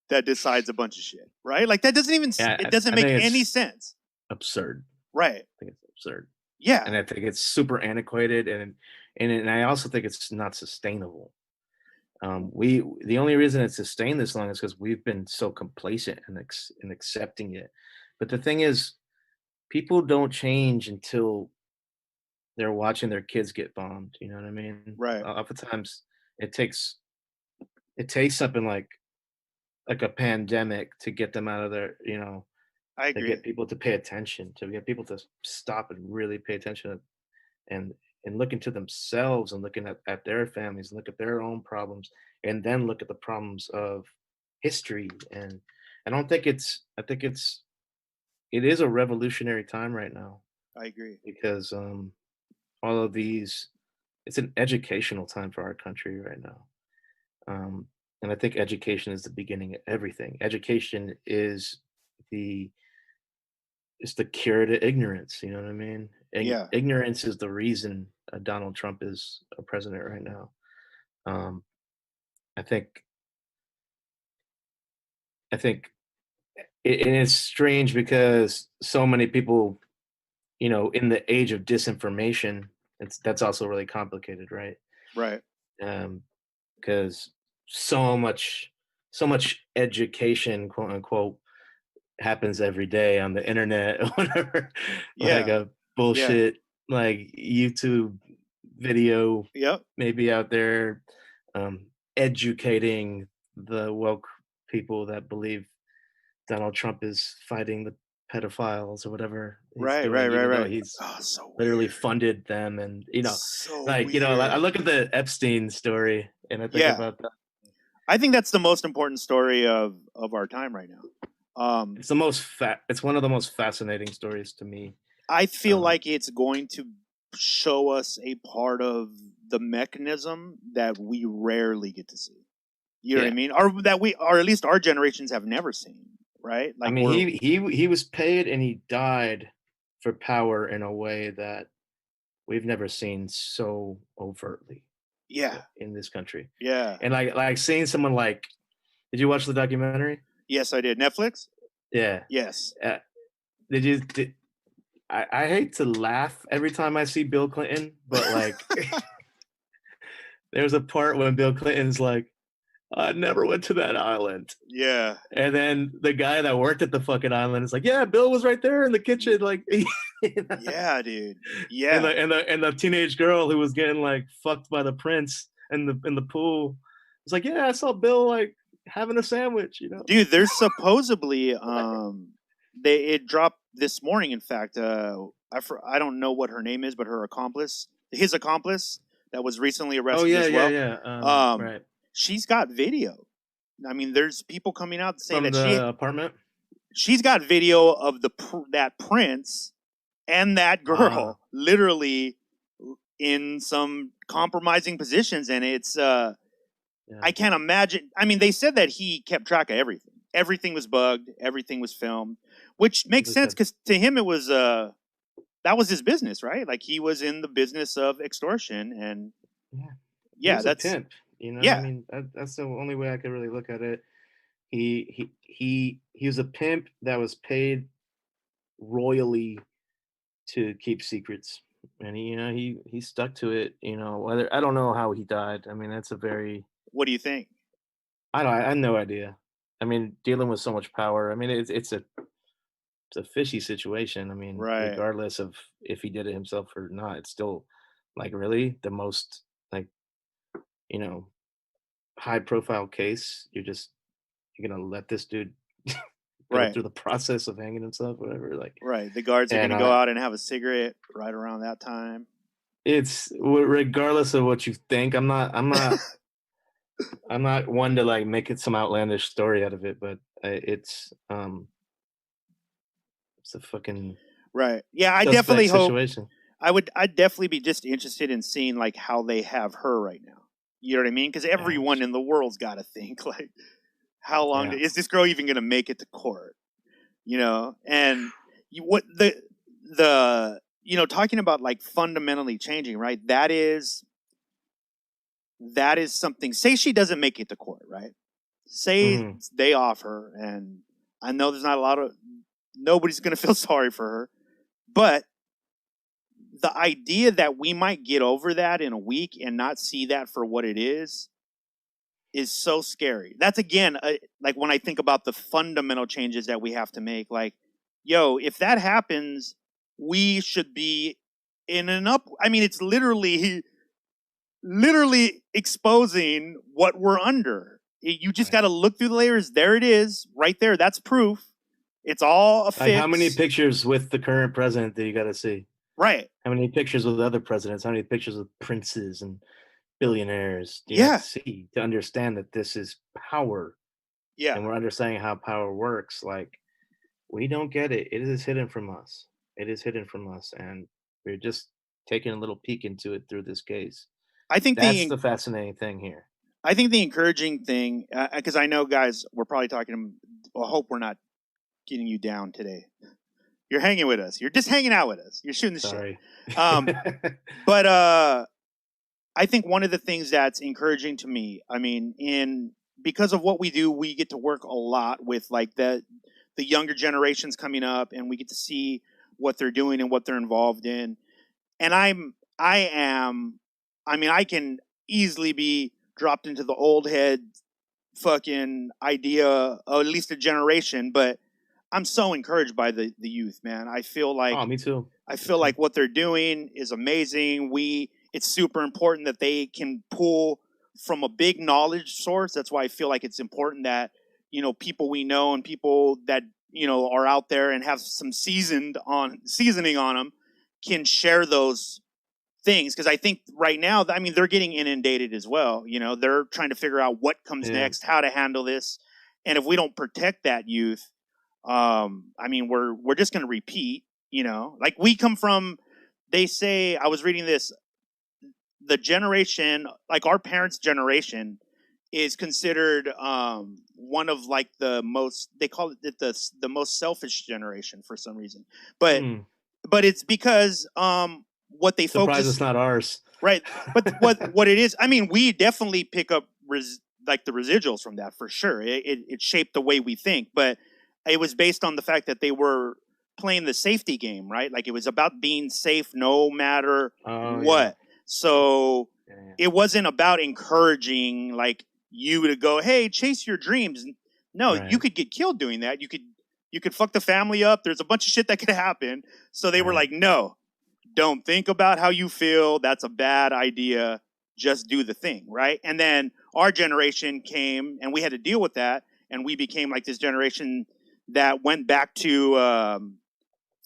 that decides a bunch of shit, right? Like that doesn't even, yeah. it doesn't I make think any it's sense. absurd. Right. I think it's absurd, Yeah. and I think it's super antiquated, and I also think it's not sustainable. We The only reason it's sustained this long is because we've been so complacent and in accepting it. But the thing is, people don't change until they're watching their kids get bombed. You know what I mean? Right. Oftentimes, it takes it takes something like a pandemic to get them out of their, I to agree. get people to pay attention, to get people to stop and really pay attention and look into themselves and looking at their families, look at their own problems, and then look at the problems of history. And I think it is a revolutionary time right now I agree. because all of these it's an educational time for our country right now. um, and I think education is the beginning of everything. Education the is the cure to ignorance. You know what I mean? Yeah. Ignorance is the reason Donald Trump is a president right now. Um, I think I think and it's strange because so many people, in the age of disinformation, that's also really complicated, right? Right. Um, because so much education, quote unquote, happens every day on the internet or whatever, like Yeah. a Yeah. bullshit like YouTube video Yep. maybe out there, um, educating the woke people that believe Donald Trump is fighting the pedophiles or whatever he's Right. Right. doing, Right. even though Right. he's Oh, so literally weird. funded them. And So like, I weird. look at the Epstein story and I think Yeah. about that. I think that's the most important story of our time right now. It's one of the most fascinating stories to me. I feel Um, like it's going to show us a part of the mechanism that we rarely get to see. You know what I yeah, mean? Or at least our generations have never seen, right? I Like mean, we're he was paid and he died for power in a way that we've never seen so overtly yeah. in this country. Yeah. And like seeing someone like, did you watch the documentary? Yes, I did. Netflix? Yeah. Yes. Uh, I hate to laugh every time I see Bill Clinton, but like there's a part when Bill Clinton's like, I never went to that island. Yeah. And then the guy that worked at the fucking island is like, yeah, Bill was right there in the kitchen, like, Yeah, dude. and Yeah. the teenage girl who was getting like fucked by the prince in the pool was like, yeah, I saw Bill like having a sandwich. Dude, there's supposedly it dropped this morning. In fact, I don't know what her name is, but his accomplice that was recently arrested as well. Right. She's got video. I mean, there's people coming out saying From that the apartment. she's got video of that prince and that girl literally in some compromising positions, and it's I can't imagine. I mean, they said that he kept track of everything. Everything was bugged. Everything was filmed, which makes sense because to him it was that was his business, right? Like he was in the business of extortion, and that's a pimp. You know, yeah. I mean, that's the only way I could really look at it. He was a pimp that was paid royally to keep secrets, and he stuck to it. You know, whether I don't know how he died. I mean, that's a very What do you think? I have no idea. I mean, dealing with so much power. I mean, it's a fishy situation. I mean, Right. regardless of if he did it himself or not, it's still like really the most like high profile case. You're gonna let this dude go Right. through the process of hanging himself, whatever. Like, Right. The guards are going to go out and have a cigarette right around that time. It's regardless of what you think. I'm not I'm not one to like make it some outlandish story out of it, but it's a fucking right. Yeah, I definitely situation. I'd definitely be just interested in seeing like how they have her right now. You know what I mean? Because everyone in the world's got to think like, how long is this girl even going to make it to court? You know, and what the talking about like fundamentally changing, right? That is something. Say she doesn't make it to court, right? Say they off her, and I know there's not nobody's going to feel sorry for her, but the idea that we might get over that in a week and not see that for what it is so scary. That's again, like when I think about the fundamental changes that we have to make, like, yo, if that happens, we should be in I mean, it's literally exposing what we're under. You just got to look through the layers. There it is, right there. That's proof. It's all a fix. Like how many pictures with the current president do you got to see? Right. How many pictures with other presidents? How many pictures with princes and billionaires do you have to see to understand that this is power? Yeah. And we're understanding how power works. Like, we don't get it. It is hidden from us. It is hidden from us. And we're just taking a little peek into it through this case. I think that's the fascinating thing here. I think the encouraging thing, because I know, guys, we're probably talking, I hope we're not getting you down today. You're hanging with us. You're just hanging out with us. You're shooting the shit. But I think one of the things that's encouraging to me, I mean, because of what we do, we get to work a lot with like the younger generations coming up, and we get to see what they're doing and what they're involved in. And I can easily be dropped into the old head fucking idea, or at least a generation, but I'm so encouraged by the youth, man. I feel like me too. I feel like what they're doing is amazing. It's super important that they can pull from a big knowledge source. That's why I feel like it's important that, people we know and people that, are out there and have some seasoning on them can share those things. Because I think right now, I mean, they're getting inundated as well. They're trying to figure out what comes next, how to handle this. And if we don't protect that youth, I mean, we're just going to repeat, like we come from, they say, I was reading this, the generation, like our parents' generation is considered, one of like the most, they call it the most selfish generation for some reason, but it's because, what they focus, it's not ours. Right. But what it is, I mean, we definitely pick up like the residuals from that for sure. It shaped the way we think, but it was based on the fact that they were playing the safety game, right? Like it was about being safe no matter what. Yeah. So it wasn't about encouraging like you to go, hey, chase your dreams. No, you could get killed doing that. You could fuck the family up. There's a bunch of shit that could happen. So they were like, no, don't think about how you feel. That's a bad idea. Just do the thing, right? And then our generation came and we had to deal with that. And we became like this generation that went back to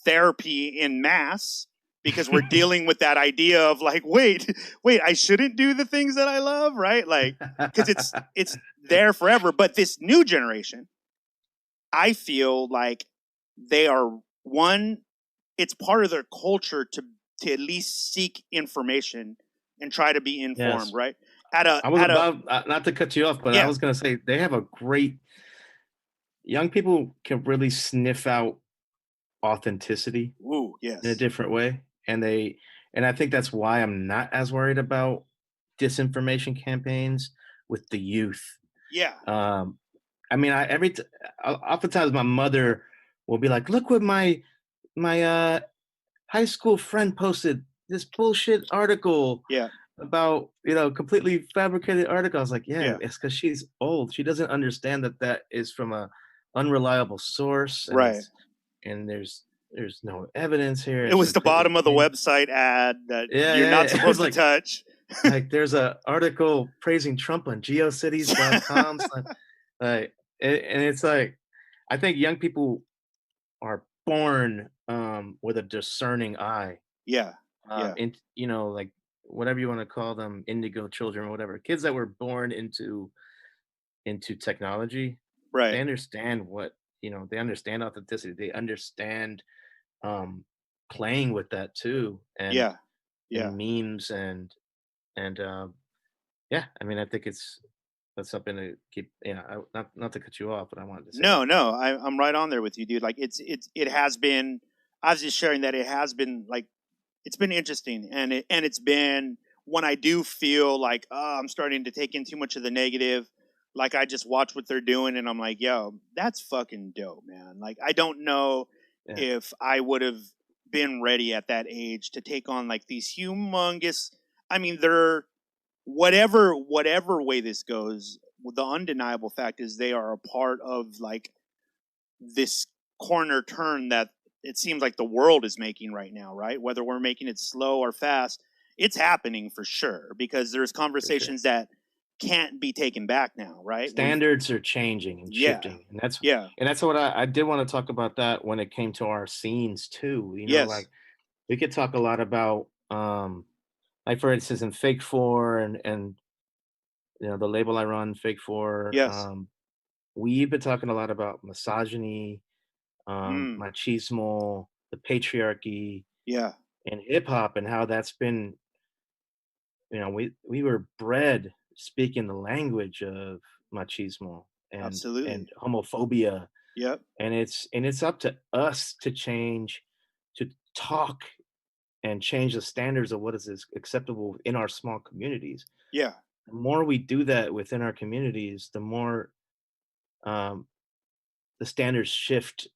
therapy in mass because we're dealing with that idea of like, wait, I shouldn't do the things that I love, right? Like, because it's there forever. But this new generation, I feel like they are one. It's part of their culture to at least seek information and try to be informed, Yes. right? I was about not to cut you off, but I was going to say they have a great young people can really sniff out authenticity Ooh, yes. in a different way, and I think that's why I'm not as worried about disinformation campaigns with the youth. Yeah. I mean, oftentimes my mother will be like, "Look what my high school friend posted this bullshit article." Yeah. About completely fabricated article. I was like, yeah, it's because she's old. She doesn't understand that is from a unreliable source, and right. there's no evidence here. It was the bottom of the website ad that you're not supposed to touch. Like there's a article praising Trump on geocities.com. and it's like, I think young people are born with a discerning eye. Yeah. And like whatever you want to call them, indigo children or whatever, kids that were born into technology, right? They understand they understand authenticity. They understand playing with that too, and memes and I mean, I think that's something to keep. Not to cut you off, but I wanted to say no, I'm right on there with you, dude. Like it has been. I was just sharing that it has been like it's been interesting, and it's been when I do feel like I'm starting to take in too much of the negative. Like I just watch what they're doing, and I'm like, yo, that's fucking dope, man. Like I don't know if I would have been ready at that age to take on like these humongous. I mean, they're whatever way this goes. The undeniable fact is they are a part of like this corner turn that it seems like the world is making right now, right? Whether we're making it slow or fast, it's happening for sure because there's conversations that can't be taken back now, right? Standards are changing and shifting, and that's what I did want to talk about that when it came to our scenes too. Like we could talk a lot about, like for instance, in Fake Four and the label I run, Fake Four. We've been talking a lot about misogyny, machismo, the patriarchy, and hip hop, and how that's been. We were bred speaking the language of machismo and homophobia. Yep. And it's up to us to change, to talk and change the standards of what is acceptable in our small communities. Yeah. The more we do that within our communities, the more the standards shift,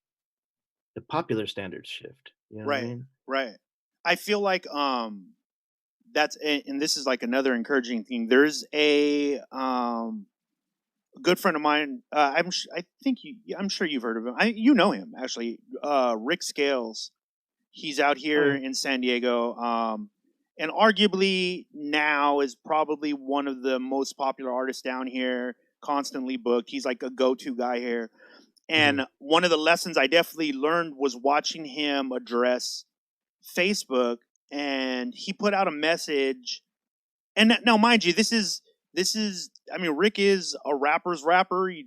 the popular standards shift. You know what I mean? Right. I feel like that's and this is like another encouraging thing. There's a good friend of mine. I'm sure you've heard of him. You know him actually. Rick Scales. He's out here in San Diego. And arguably now is probably one of the most popular artists down here. Constantly booked. He's like a go-to guy here. And one of the lessons I definitely learned was watching him address Facebook, and he put out a message. And now, mind you, this is. I mean, Rick is a rapper's rapper. He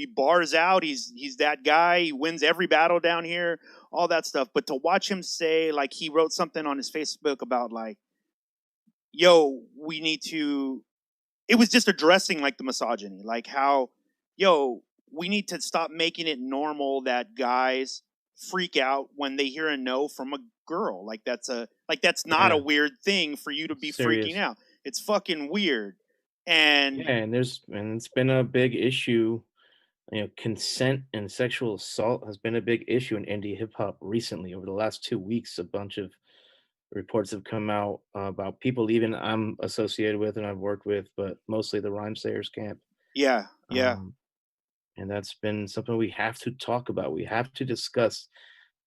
bars out. He's that guy. He wins every battle down here. All that stuff. But to watch him say, like, he wrote something on his Facebook about like, "Yo, we need to." It was just addressing like the misogyny, like how, yo, we need to stop making it normal that guys freak out when they hear a no from a girl. Like that's not a weird thing for you to be freaking out. It's fucking weird. And and it's been a big issue. Consent and sexual assault has been a big issue in indie hip hop recently. Over the last 2 weeks, a bunch of reports have come out about people even I'm associated with and I've worked with, but mostly the Rhymesayers camp. Yeah. And that's been something we have to talk about. We have to discuss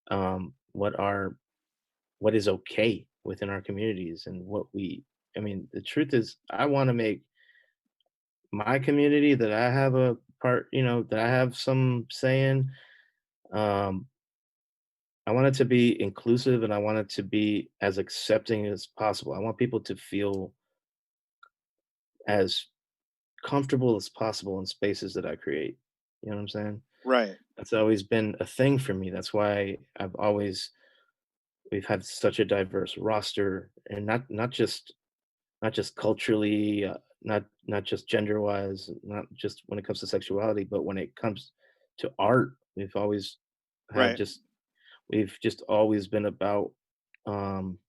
what is okay within our communities and the truth is I want to make my community that I have a part, that I have some say in, Um, I want it to be inclusive, and I want it to be as accepting as possible. I want people to feel as comfortable as possible in spaces that I create. You know what I'm saying? Right. That's always been a thing for me. That's why we've had such a diverse roster, and not just culturally, not just gender wise, not just when it comes to sexuality, but when it comes to art. Had Right. just we've just always been about um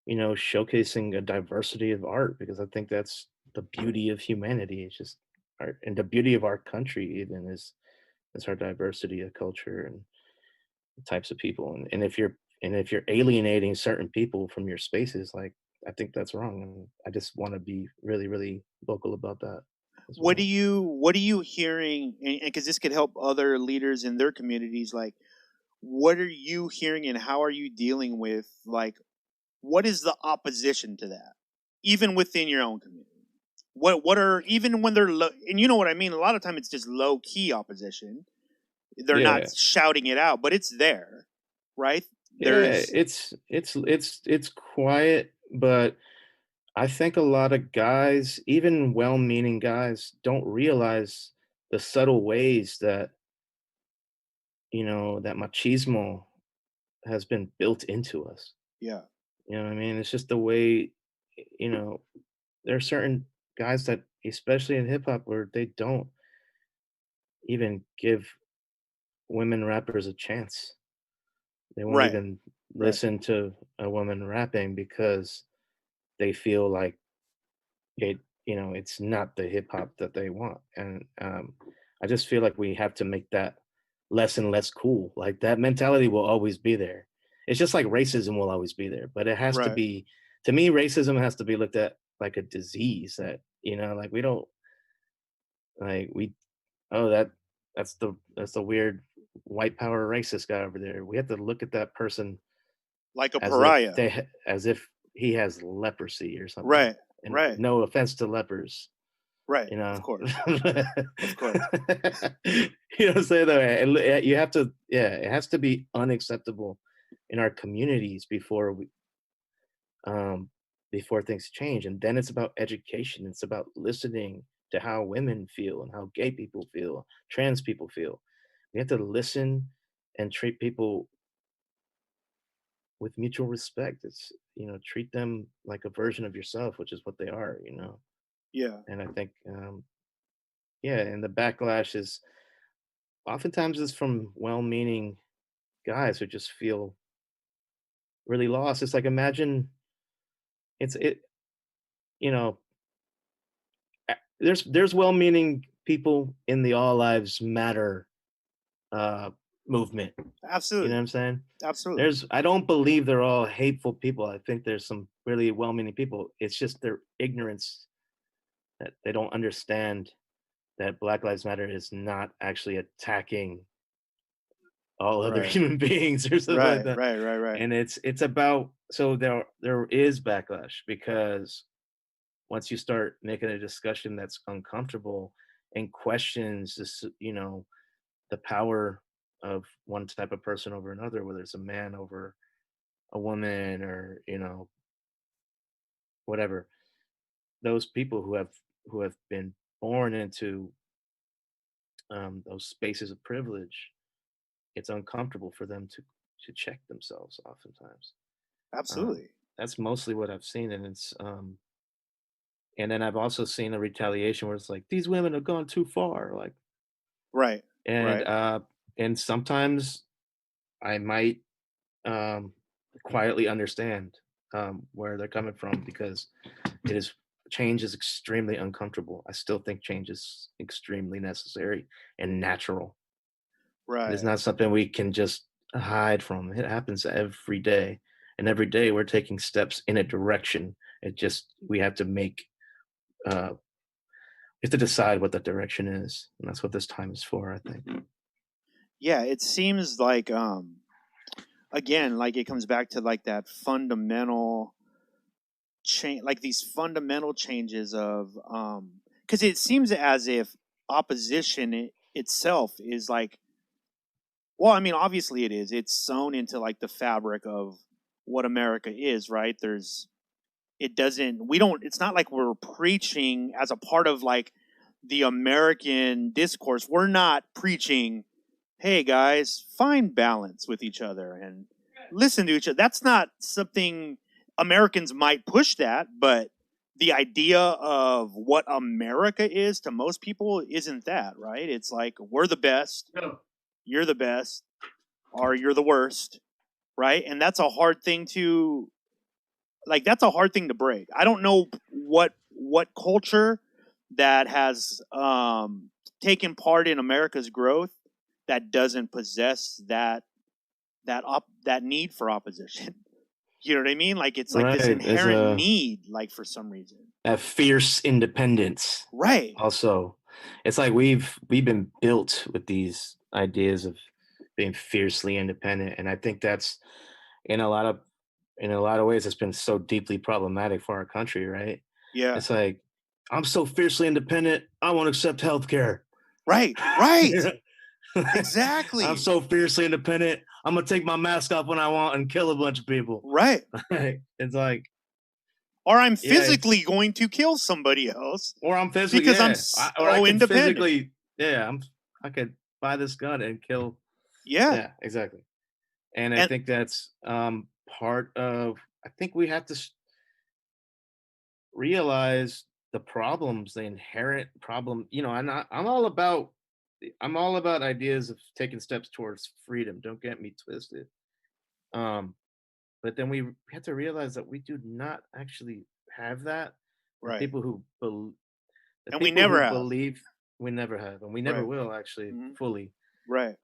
showcasing a diversity of art, because I think that's the beauty of humanity. It's just art, and the beauty of our country even is our diversity of culture and the types of people. And if you're alienating certain people from your spaces, like, I think that's wrong. And I just want to be really, really vocal about that as well. What are you hearing? And because this could help other leaders in their communities, like, what are you hearing, and how are you dealing with, like, what is the opposition to that, even within your own community? What are, even when they're low, and you know what I mean. A lot of time it's just low key opposition. They're not Yeah. shouting it out, but it's there, right? Yeah, There's it's quiet, but I think a lot of guys, even well-meaning guys, don't realize the subtle ways that, that machismo has been built into us. yeah, You know what I mean? It's just the way, you know, there are certain guys that, especially in hip hop, where they don't even give women rappers a chance. They won't right, even right, listen to a woman rapping because they feel like it's not the hip hop that they want. And I just feel like we have to make that less and less cool. Like, that mentality will always be there. It's just like racism will always be there, but it has to right. be, to me, racism has to be looked at like a disease that, like, we don't, like, oh, that's the weird white power racist guy over there. We have to look at that person Like a as if pariah. as if he has leprosy or something. Right, And right, no offense to lepers, right. you Of know. course, You know of course. what I'm saying, though? You have to, yeah, it has to be unacceptable in our communities um before things change. And then it's about education. It's about listening to how women feel and how gay people feel, trans people feel. We have to listen and treat people with mutual respect. It's, treat them like a version of yourself, which is what they are. Yeah, And I think, yeah, and the backlash is oftentimes is from well-meaning guys who just feel really lost. It's like, imagine it's it, you know, there's well-meaning people in the All Lives Matter uh movement. You know what absolutely, I'm saying? absolutely. I don't believe they're all hateful people. I think there's some really well-meaning people. It's just their ignorance that they don't understand that Black Lives Matter is not actually attacking all other Right, human beings or something like right, that. right, right, right. And it's about, so there is backlash, because once you start making a discussion that's uncomfortable and questions this, the power of one type of person over another, whether it's a man over a woman, or whatever, those people who have been born into those spaces of privilege, it's uncomfortable for them to check themselves oftentimes. Um, Absolutely. that's mostly what I've seen, and and then I've also seen a retaliation where it's like, these women have gone too far, like, Right, and right. uh, and sometimes I might um, quietly understand where they're coming from, because it is change is extremely uncomfortable. I still think change is extremely necessary and natural. It is Right. not something we can just hide from. It happens every day. And every day we're taking steps in a direction. We have to we have to decide what that direction is. And that's what this time is for, I think. Yeah, it seems like, again, like, it comes back to, like, that fundamental change, like these fundamental changes of, because it seems as if opposition itself is like Well, I mean, obviously it is. It's sewn into like the fabric of what America is, right? It's not like we're preaching as a part of like the American discourse. We're not preaching, hey guys, find balance with each other and listen to each other. That's not something Americans might push that, but the idea of what America is to most people isn't that, right? It's like we're the best, you're the best, or you're the worst, right? And that's a hard thing to break. I don't know what culture that has taken part in America's growth that doesn't possess that need for opposition. You know what I mean? Like it's like this Right. There's inherent need, like for some reason. that fierce independence. Right. Also, it's like we've been built with these ideas of being fiercely independent, and I think that's in a lot of ways it's been so deeply problematic for our country, right? Yeah. It's like I'm so fiercely independent, I won't accept healthcare. Right. Right. I'm Exactly. so fiercely independent, I'm gonna take my mask off when I want and kill a bunch of people. Right. It's like, or I'm physically going to kill somebody else. Or I'm physically because I'm so independent. I could buy this gun and kill. Yeah. Yeah, exactly. And I think that's part of. I think we have to realize the problems, the inherent problem. You know, I'm all about ideas of taking steps towards freedom. Don't get me twisted. But then we have to realize that we do not actually have that. Right. People who and we never have. believe we never have, and we never Right. will actually fully. Right.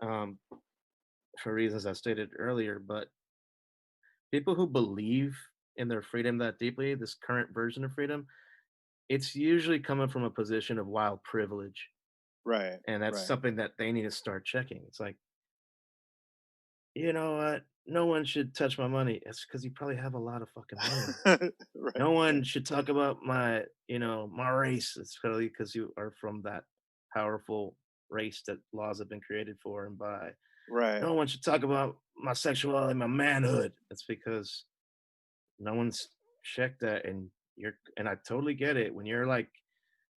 For reasons I stated earlier, but people who believe in their freedom that deeply, this current version of freedom, it's usually coming from a position of wild privilege. Right. And that's something that they need to start checking. It's like, you know what? No one should touch my money. It's because you probably have a lot of fucking money. Right. No one should talk about my race. It's probably because you are from that powerful race that laws have been created for and by. Right. No one should talk about my sexuality, my manhood. It's because no one's checked that, and I totally get it. When you're like,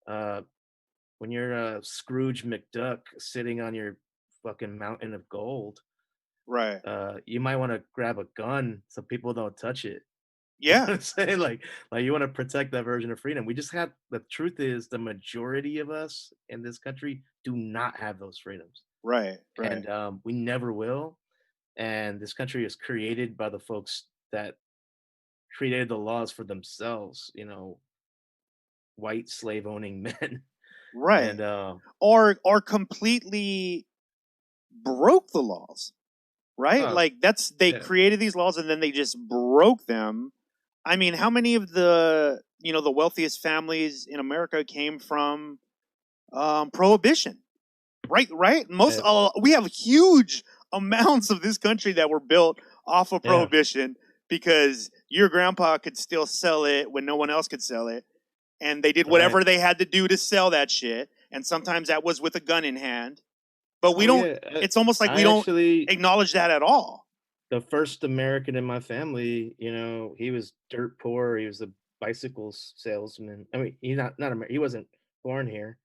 when you're Scrooge McDuck sitting on your fucking mountain of gold, right? You might want to grab a gun so people don't touch it. Yeah, you know what I'm saying, like you want to protect that version of freedom. We just have the truth is the majority of us in this country do not have those freedoms. Right. And we never will. And this country is created by the folks that created the laws for themselves, white slave owning men. Right. And or completely broke the laws. Right? Like they created these laws and then they just broke them. I mean, how many of the the wealthiest families in America came from prohibition? Right? We have huge amounts of this country that were built off of prohibition because your grandpa could still sell it when no one else could sell it, and they did whatever they had to do to sell that shit, and sometimes that was with a gun in hand. But we don't. It's almost like we don't acknowledge that at all. The first American in my family, he was dirt poor. He was a bicycle salesman. I mean, he's not he wasn't born here,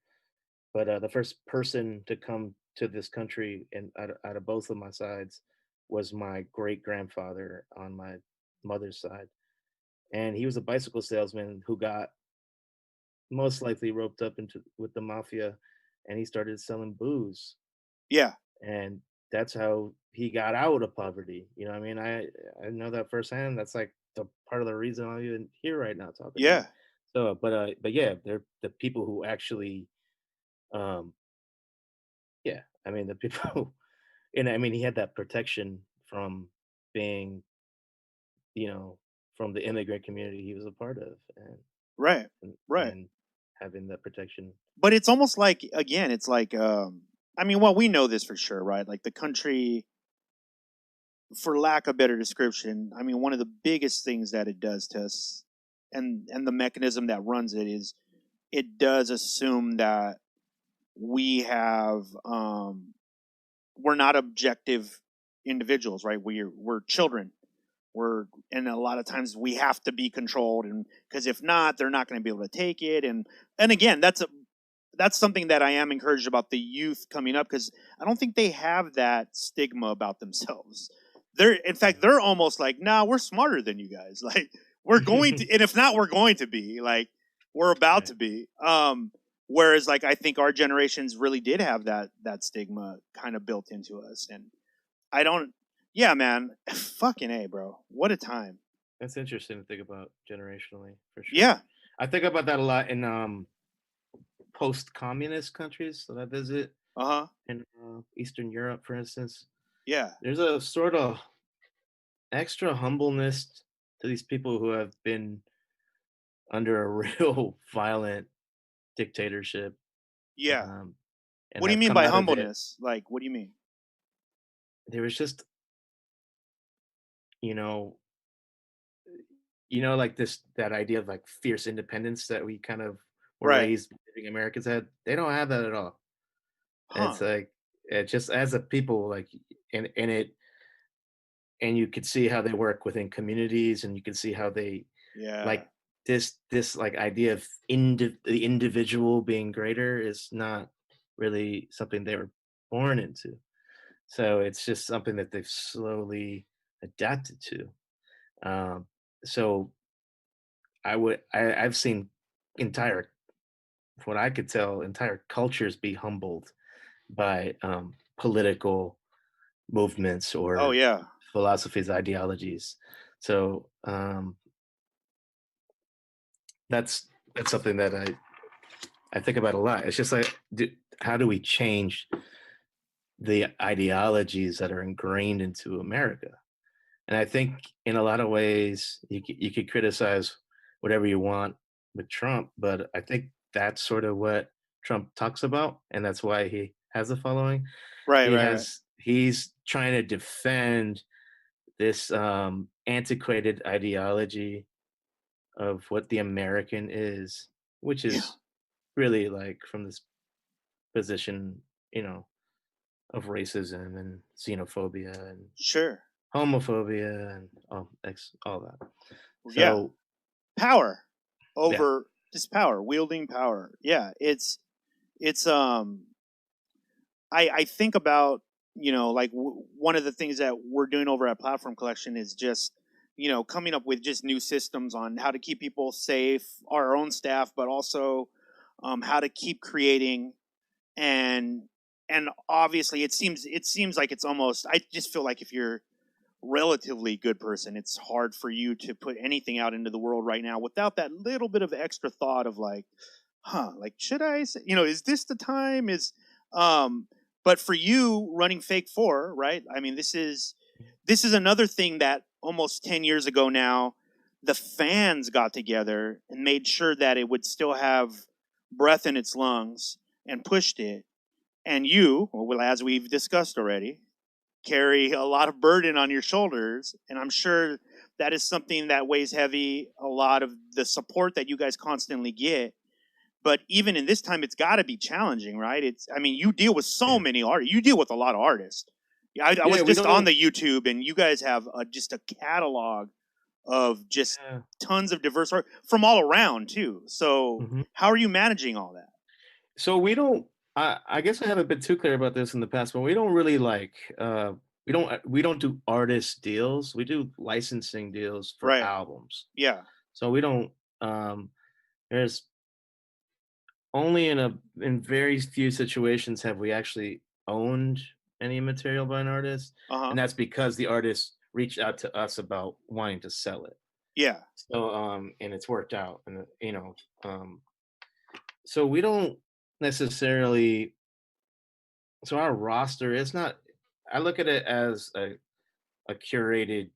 but the first person to come to this country and out of both of my sides was my great grandfather on my mother's side, and he was a bicycle salesman who got most likely roped up with the mafia, and he started selling booze. Yeah. And that's how he got out of poverty. You know what I mean? I know that firsthand. That's like the part of the reason I'm even here right now talking. Yeah. So, but yeah, they're the people who actually, yeah, I mean, the people, and I mean, he had that protection from being, from the immigrant community he was a part of. And right. And having that protection. But it's almost like, again, it's like, I mean, well, we know this for sure, right? Like the country, for lack of better description, I mean, one of the biggest things that it does to us and the mechanism that runs it is it does assume that we have we're not objective individuals, right? We're children. And a lot of times we have to be controlled, and because if not, they're not going to be able to take it. And again, that's something that I am encouraged about the youth coming up, because I don't think they have that stigma about themselves. In fact, they're almost like, nah, we're smarter than you guys. Like, we're going to, and if not, we're going to be, like, we're about to be. Whereas, like, I think our generations really did have that stigma kind of built into us. And I don't, yeah, man, fucking A, bro. What a time. That's interesting to think about generationally, for sure. Yeah. I think about that a lot in post-communist countries that I visit. In Eastern Europe, for instance. Yeah. There's a sort of extra humbleness to these people who have been under a real violent dictatorship. Yeah. And What do you have mean come by out of it. humbleness? Like, what do you mean? There was just, you know, like that idea of like fierce independence that we kind of were Right. raised believing Americans had. They don't have that at all. Huh. It's like, it just as a people, like, and you could see how they work within communities, and you can see how they like this like idea of the individual being greater is not really something they were born into. So it's just something that they've slowly adapted to. So I've seen entire, from what I could tell, entire cultures be humbled by political movements Oh or yeah. philosophies, ideologies. So that's something that I think about a lot. It's just like, how do we change the ideologies that are ingrained into America? And I think in a lot of ways, you could criticize whatever you want with Trump, but I think that's sort of what Trump talks about, and that's why he has a following. Right. He's trying to defend this antiquated ideology of what the American is, which is really like from this position, of racism and xenophobia and Sure. homophobia and all that. Yeah. So Power yeah, over just power, wielding power. Yeah. It's I think about, like one of the things that we're doing over at Platform Collection is just, coming up with just new systems on how to keep people safe, our own staff, but also how to keep creating. And obviously it seems like it's almost, I just feel like if you're relatively good person, it's hard for you to put anything out into the world right now without that little bit of extra thought of like, like, should I say, is this the time? But for you running Fake 4, right? I mean, this is another thing that almost 10 years ago now, the fans got together and made sure that it would still have breath in its lungs and pushed it. And you, well, as we've discussed already, carry a lot of burden on your shoulders, and I'm sure that is something that weighs heavy, a lot of the support that you guys constantly get. But even in this time, it's got to be challenging, right? I mean, you deal with so many artists. You deal with a lot of artists. I was just on the YouTube, and you guys have just a catalog of just tons of diverse art from all around too. So how are you managing all that? So we don't, I guess I haven't been too clear about this in the past, but we don't really like, we don't do artist deals. We do licensing deals for albums. Yeah. So we don't, there's only in very few situations have we actually owned any material by an artist. And that's because the artist reached out to us about wanting to sell it. Yeah. So, and it's worked out, and so we don't necessarily, so our roster is not, I look at it as a curated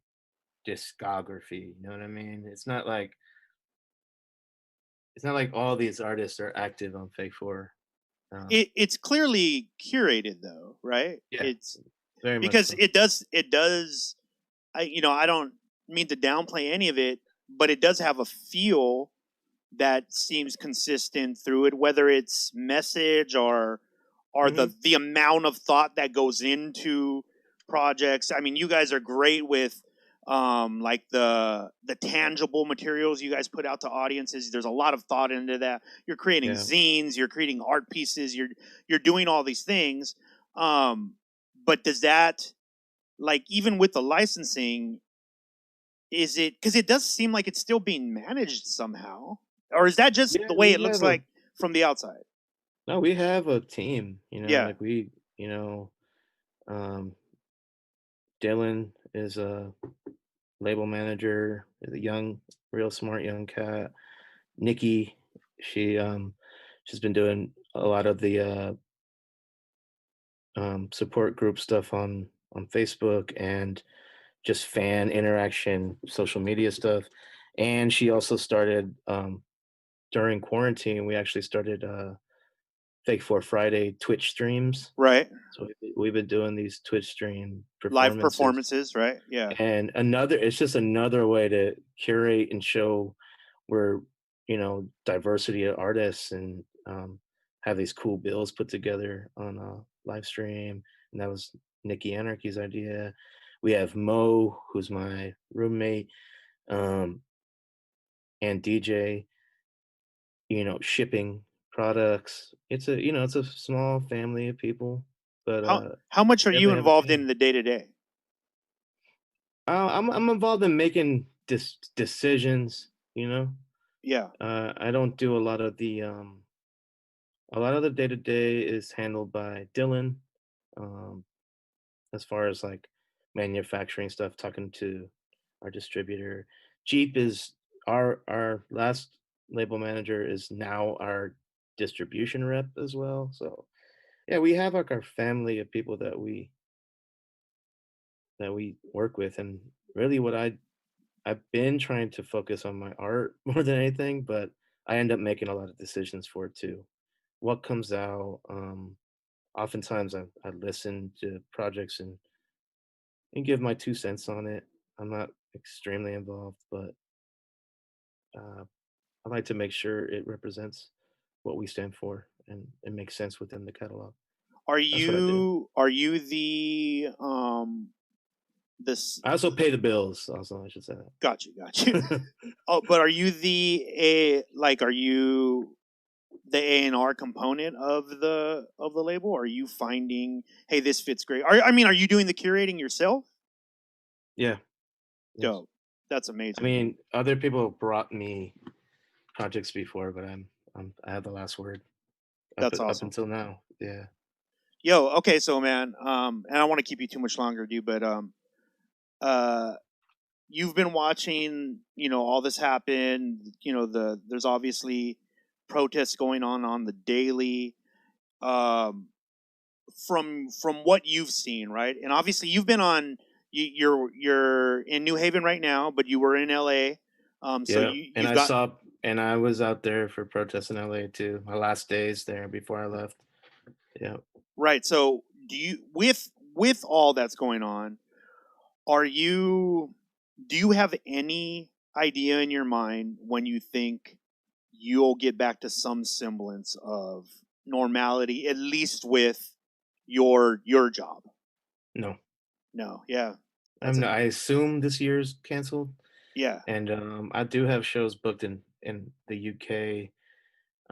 discography, you know what I mean? It's not like all these artists are active on Fake 4. It's clearly curated though, right? Yeah, it's very much because so. it does I don't mean to downplay any of it, but it does have a feel that seems consistent through it, whether it's message or are Hmm. the amount of thought that goes into projects. I mean, you guys are great with like the tangible materials you guys put out to audiences. There's a lot of thought into that. You're creating Yeah. zines, you're creating art pieces, you're doing all these things. But does that, like, even with the licensing, is it, because it does seem like it's still being managed somehow, or is that just Yeah, the way we it looks have a like from the outside? no, we have a team, Yeah. like you know, um, Dylan is a label manager, is a young, real smart young cat. Nikki, she she's been doing a lot of the support group stuff on Facebook and just fan interaction, social media stuff. And she also started during quarantine. We actually started Fake for Friday Twitch streams. Right. So we've been doing these Twitch stream Live performances, performances, right? Yeah. and it's just another way to curate and show where diversity of artists and have these cool bills put together on a live stream. And that was Nikki Anarchy's idea. We have Mo, who's my roommate, um, and DJ, shipping products. It's a small family of people, but How much are you definitely have a involved team. in the day to day? I'm involved in making decisions. Yeah. I don't do a lot of the day to day is handled by Dylan. Um, as far as like manufacturing stuff, talking to our distributor. Jeep is our last label manager is now our distribution rep as well. So yeah, we have like our family of people that we work with, and really what I've been trying to focus on my art more than anything, but I end up making a lot of decisions for it too. What comes out, oftentimes I listen to projects and give my 2 cents on it. I'm not extremely involved, but uh, I like to make sure it represents what we stand for and it makes sense within the catalog. That's what I do. Are you the this I also pay the bills. Also, I should say got you. that. Oh, but are you the a like are you the A&R component of the label? Are you finding, hey, this fits great? I mean, are you doing the curating yourself? Yeah. Yes. Dope. That's I amazing. mean, other people brought me projects before, but I have the last word That's up awesome. until now. Yeah. Yo, okay, so man, and I don't want to keep you too much longer, dude, but uh, you've been watching, all this happen. There's obviously protests going on the daily. Um, from what you've seen, right? And obviously, you've been on. You're in New Haven right now, but you were in LA. So Yeah. And you've got I was out there for protests in LA too. My last days there before I left. Yeah. right. So with all that's going on, are you do you have any idea in your mind when you think you'll get back to some semblance of normality, at least with your job? No. No, yeah, that's a I assume this year's canceled, yeah. and I do have shows booked in the UK.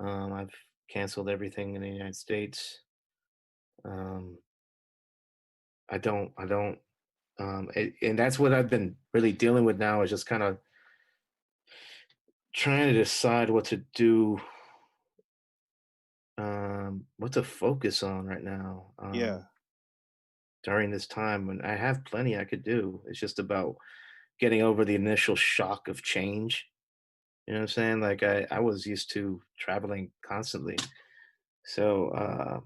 I've canceled everything in the United States. Um, I don't, and that's what I've been really dealing with now is just kind of trying to decide what to do, what to focus on right now, Yeah, during this time when I have plenty I could do. It's just about getting over the initial shock of change. You know what I'm saying? Like I was used to traveling constantly. So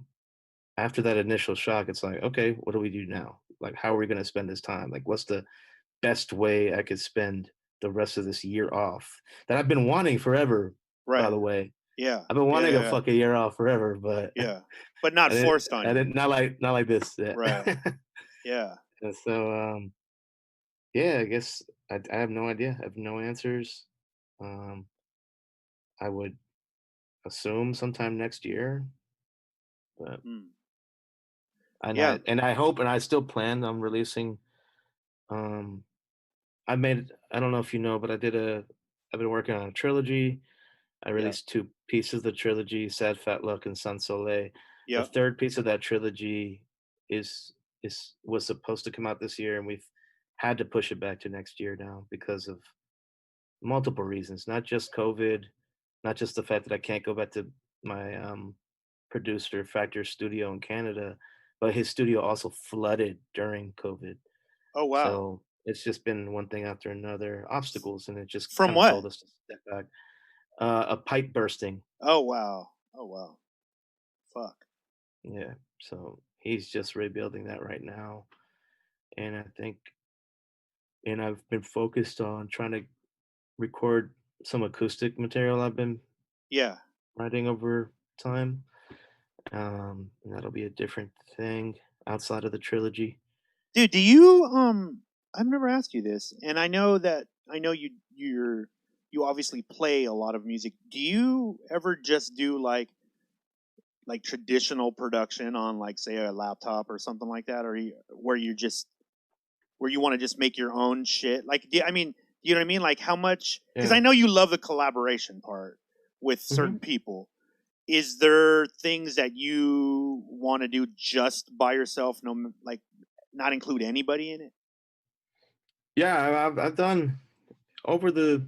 after that initial shock, it's like, okay, what do we do now? Like, how are we going to spend this time? Like, what's the best way I could spend the rest of this year off that I've been wanting forever, by right. the way. Yeah, I've been yeah, wanting a yeah, fucking year off forever, but yeah. But not forced on I you. didn't not like this. Yeah. Right. Yeah. And so yeah, I guess I have no idea. I have no answers. Um, I would assume sometime next year, but Hmm. Yeah. I hope, and I still plan on releasing. Um, I don't know if you know, but I've been working on a trilogy. I Yeah. released two pieces of the trilogy, Sad Fat Luck and Sun Soleil. The Yeah. third piece of that trilogy is was supposed to come out this year, and we've had to push it back to next year now because of multiple reasons, not just COVID, not just the fact that I can't go back to my producer Factor studio in Canada, but his studio also flooded during COVID. Oh wow. So it's just been one thing after another, obstacles, and it just From kind of what? told us to step back. A pipe bursting. Oh wow. Oh wow. Fuck. Yeah. So he's just rebuilding that right now. And I think, and I've been focused on trying to record some acoustic material I've been Yeah. writing over time. And that'll be a different thing outside of the trilogy. Dude, do you I've never asked you this, and I know you obviously play a lot of music. Do you ever just do like traditional production on like say a laptop or something like that, or where you want to just make your own shit? Like, I mean, you know what I mean? Like, how much? Because I Yeah. know you love the collaboration part with Hmm. certain people. Is there things that you want to do just by yourself? No, like, not include anybody in it. Yeah, I've done over the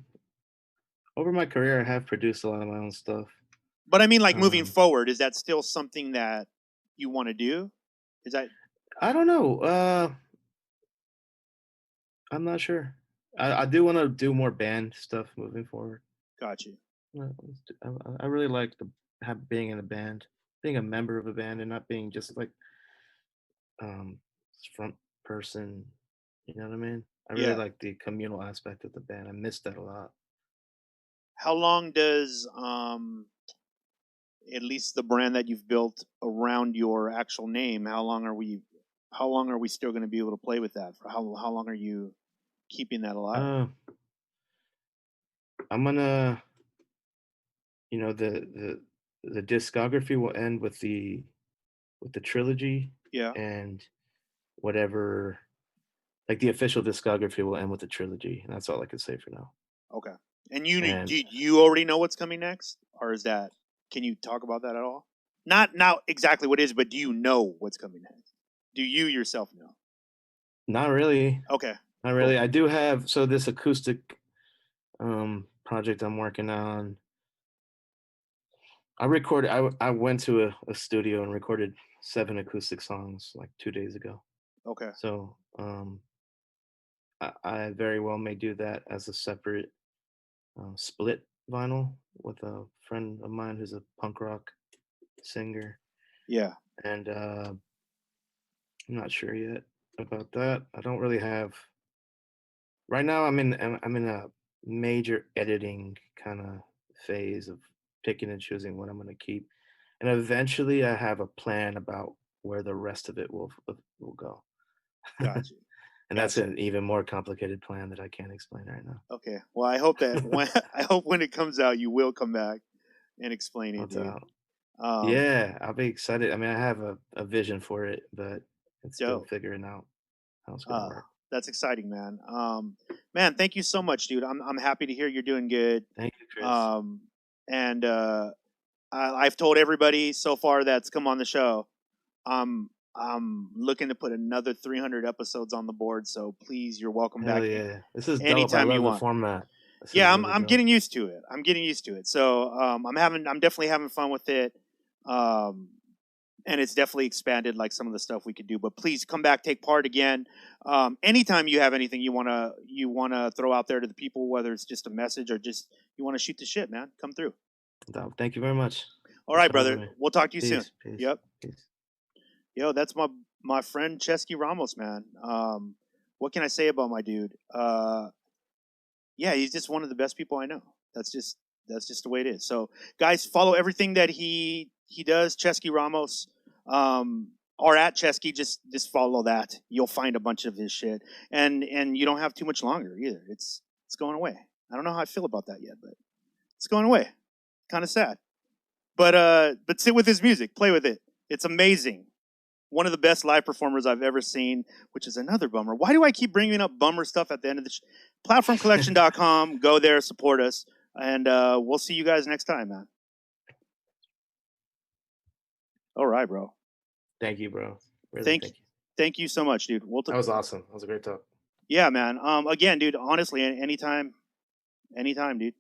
over my career. I have produced a lot of my own stuff. But I mean, like moving Um, forward, is that still something that you want to do? Is that I don't know. I'm not sure. I do want to do more band stuff moving forward. got you? I really like being in a band, being a member of a band, and not being just like um front person. You know what I mean? I really Yeah. like the communal aspect of the band. I miss that a lot. How long does at least the brand that you've built around your actual name? How long are we still going to be able to play with that? For how long are you keeping that alive? Uh, I'm gonna, the discography will end with the trilogy, Yeah. and whatever, like the official discography will end with the trilogy, and that's all I can say for now. Okay. And you And do you already know what's coming next, or is that? Can you talk about that at all? Not now exactly what it is, but do you know what's coming next? Do you yourself know? not really, Okay. not Cool. really. I do have so this acoustic project I'm working on. I went to a studio and recorded 7 acoustic songs like 2 days ago. Okay. So I very well may do that as a separate split vinyl with a friend of mine who's a punk rock singer, Yeah. and I'm not sure yet about that. I don't really have right now. I'm in a major editing kind of phase of picking and choosing what I'm going to keep, and eventually I have a plan about where the rest of it will go. Got you. And that's Got you. an even more complicated plan that I can't explain right now. Okay. Well, I hope that when I hope when it comes out, you will come back and explain No it, dude. doubt. Um, Yeah, I'll be excited. I mean, I have a vision for it, but it's still dope. figuring out how it's gonna Uh, work. that's exciting, man. Man, thank you so much, dude. I'm happy to hear you're doing good. Thank you, Chris. Um, and I've told everybody so far that's come on the show. I'm looking to put another 300 episodes on the board. So please, you're welcome Hell back yeah. This is dope. I anytime you love the want. format. This is Yeah, really I'm dope. getting used to it. I'm getting used to it. So I'm definitely having fun with it. Um, and it's definitely expanded like some of the stuff we could do. But please come back, take part again. Anytime you have anything you wanna throw out there to the people, whether it's just a message or just you want to shoot the shit, man, come through. Dope. Thank you very much. All Thanks right, for having brother. me. We'll talk to you soon. Peace. Peace. Yep. Peace. Yo, that's my friend Ceschi Ramos, man. What can I say about my dude? Yeah, he's just one of the best people I know. That's just the way it is. So, guys, follow everything that he does. Ceschi Ramos, or at Chesky, just follow that. You'll find a bunch of his shit, and you don't have too much longer either. It's going away. I don't know how I feel about that yet, but it's going away. Kind of sad. But sit with his music, play with it. It's amazing. one of the best live performers I've ever seen, which is another bummer. Why do I keep bringing up bummer stuff at the end of the platformcollection.com? Go there, support us, and we'll see you guys next time, man. All right, bro. Thank you, bro. Really, thank you. Thank you so much, dude. That was awesome. That was a great talk. Yeah, man. Again, dude, honestly, anytime, dude.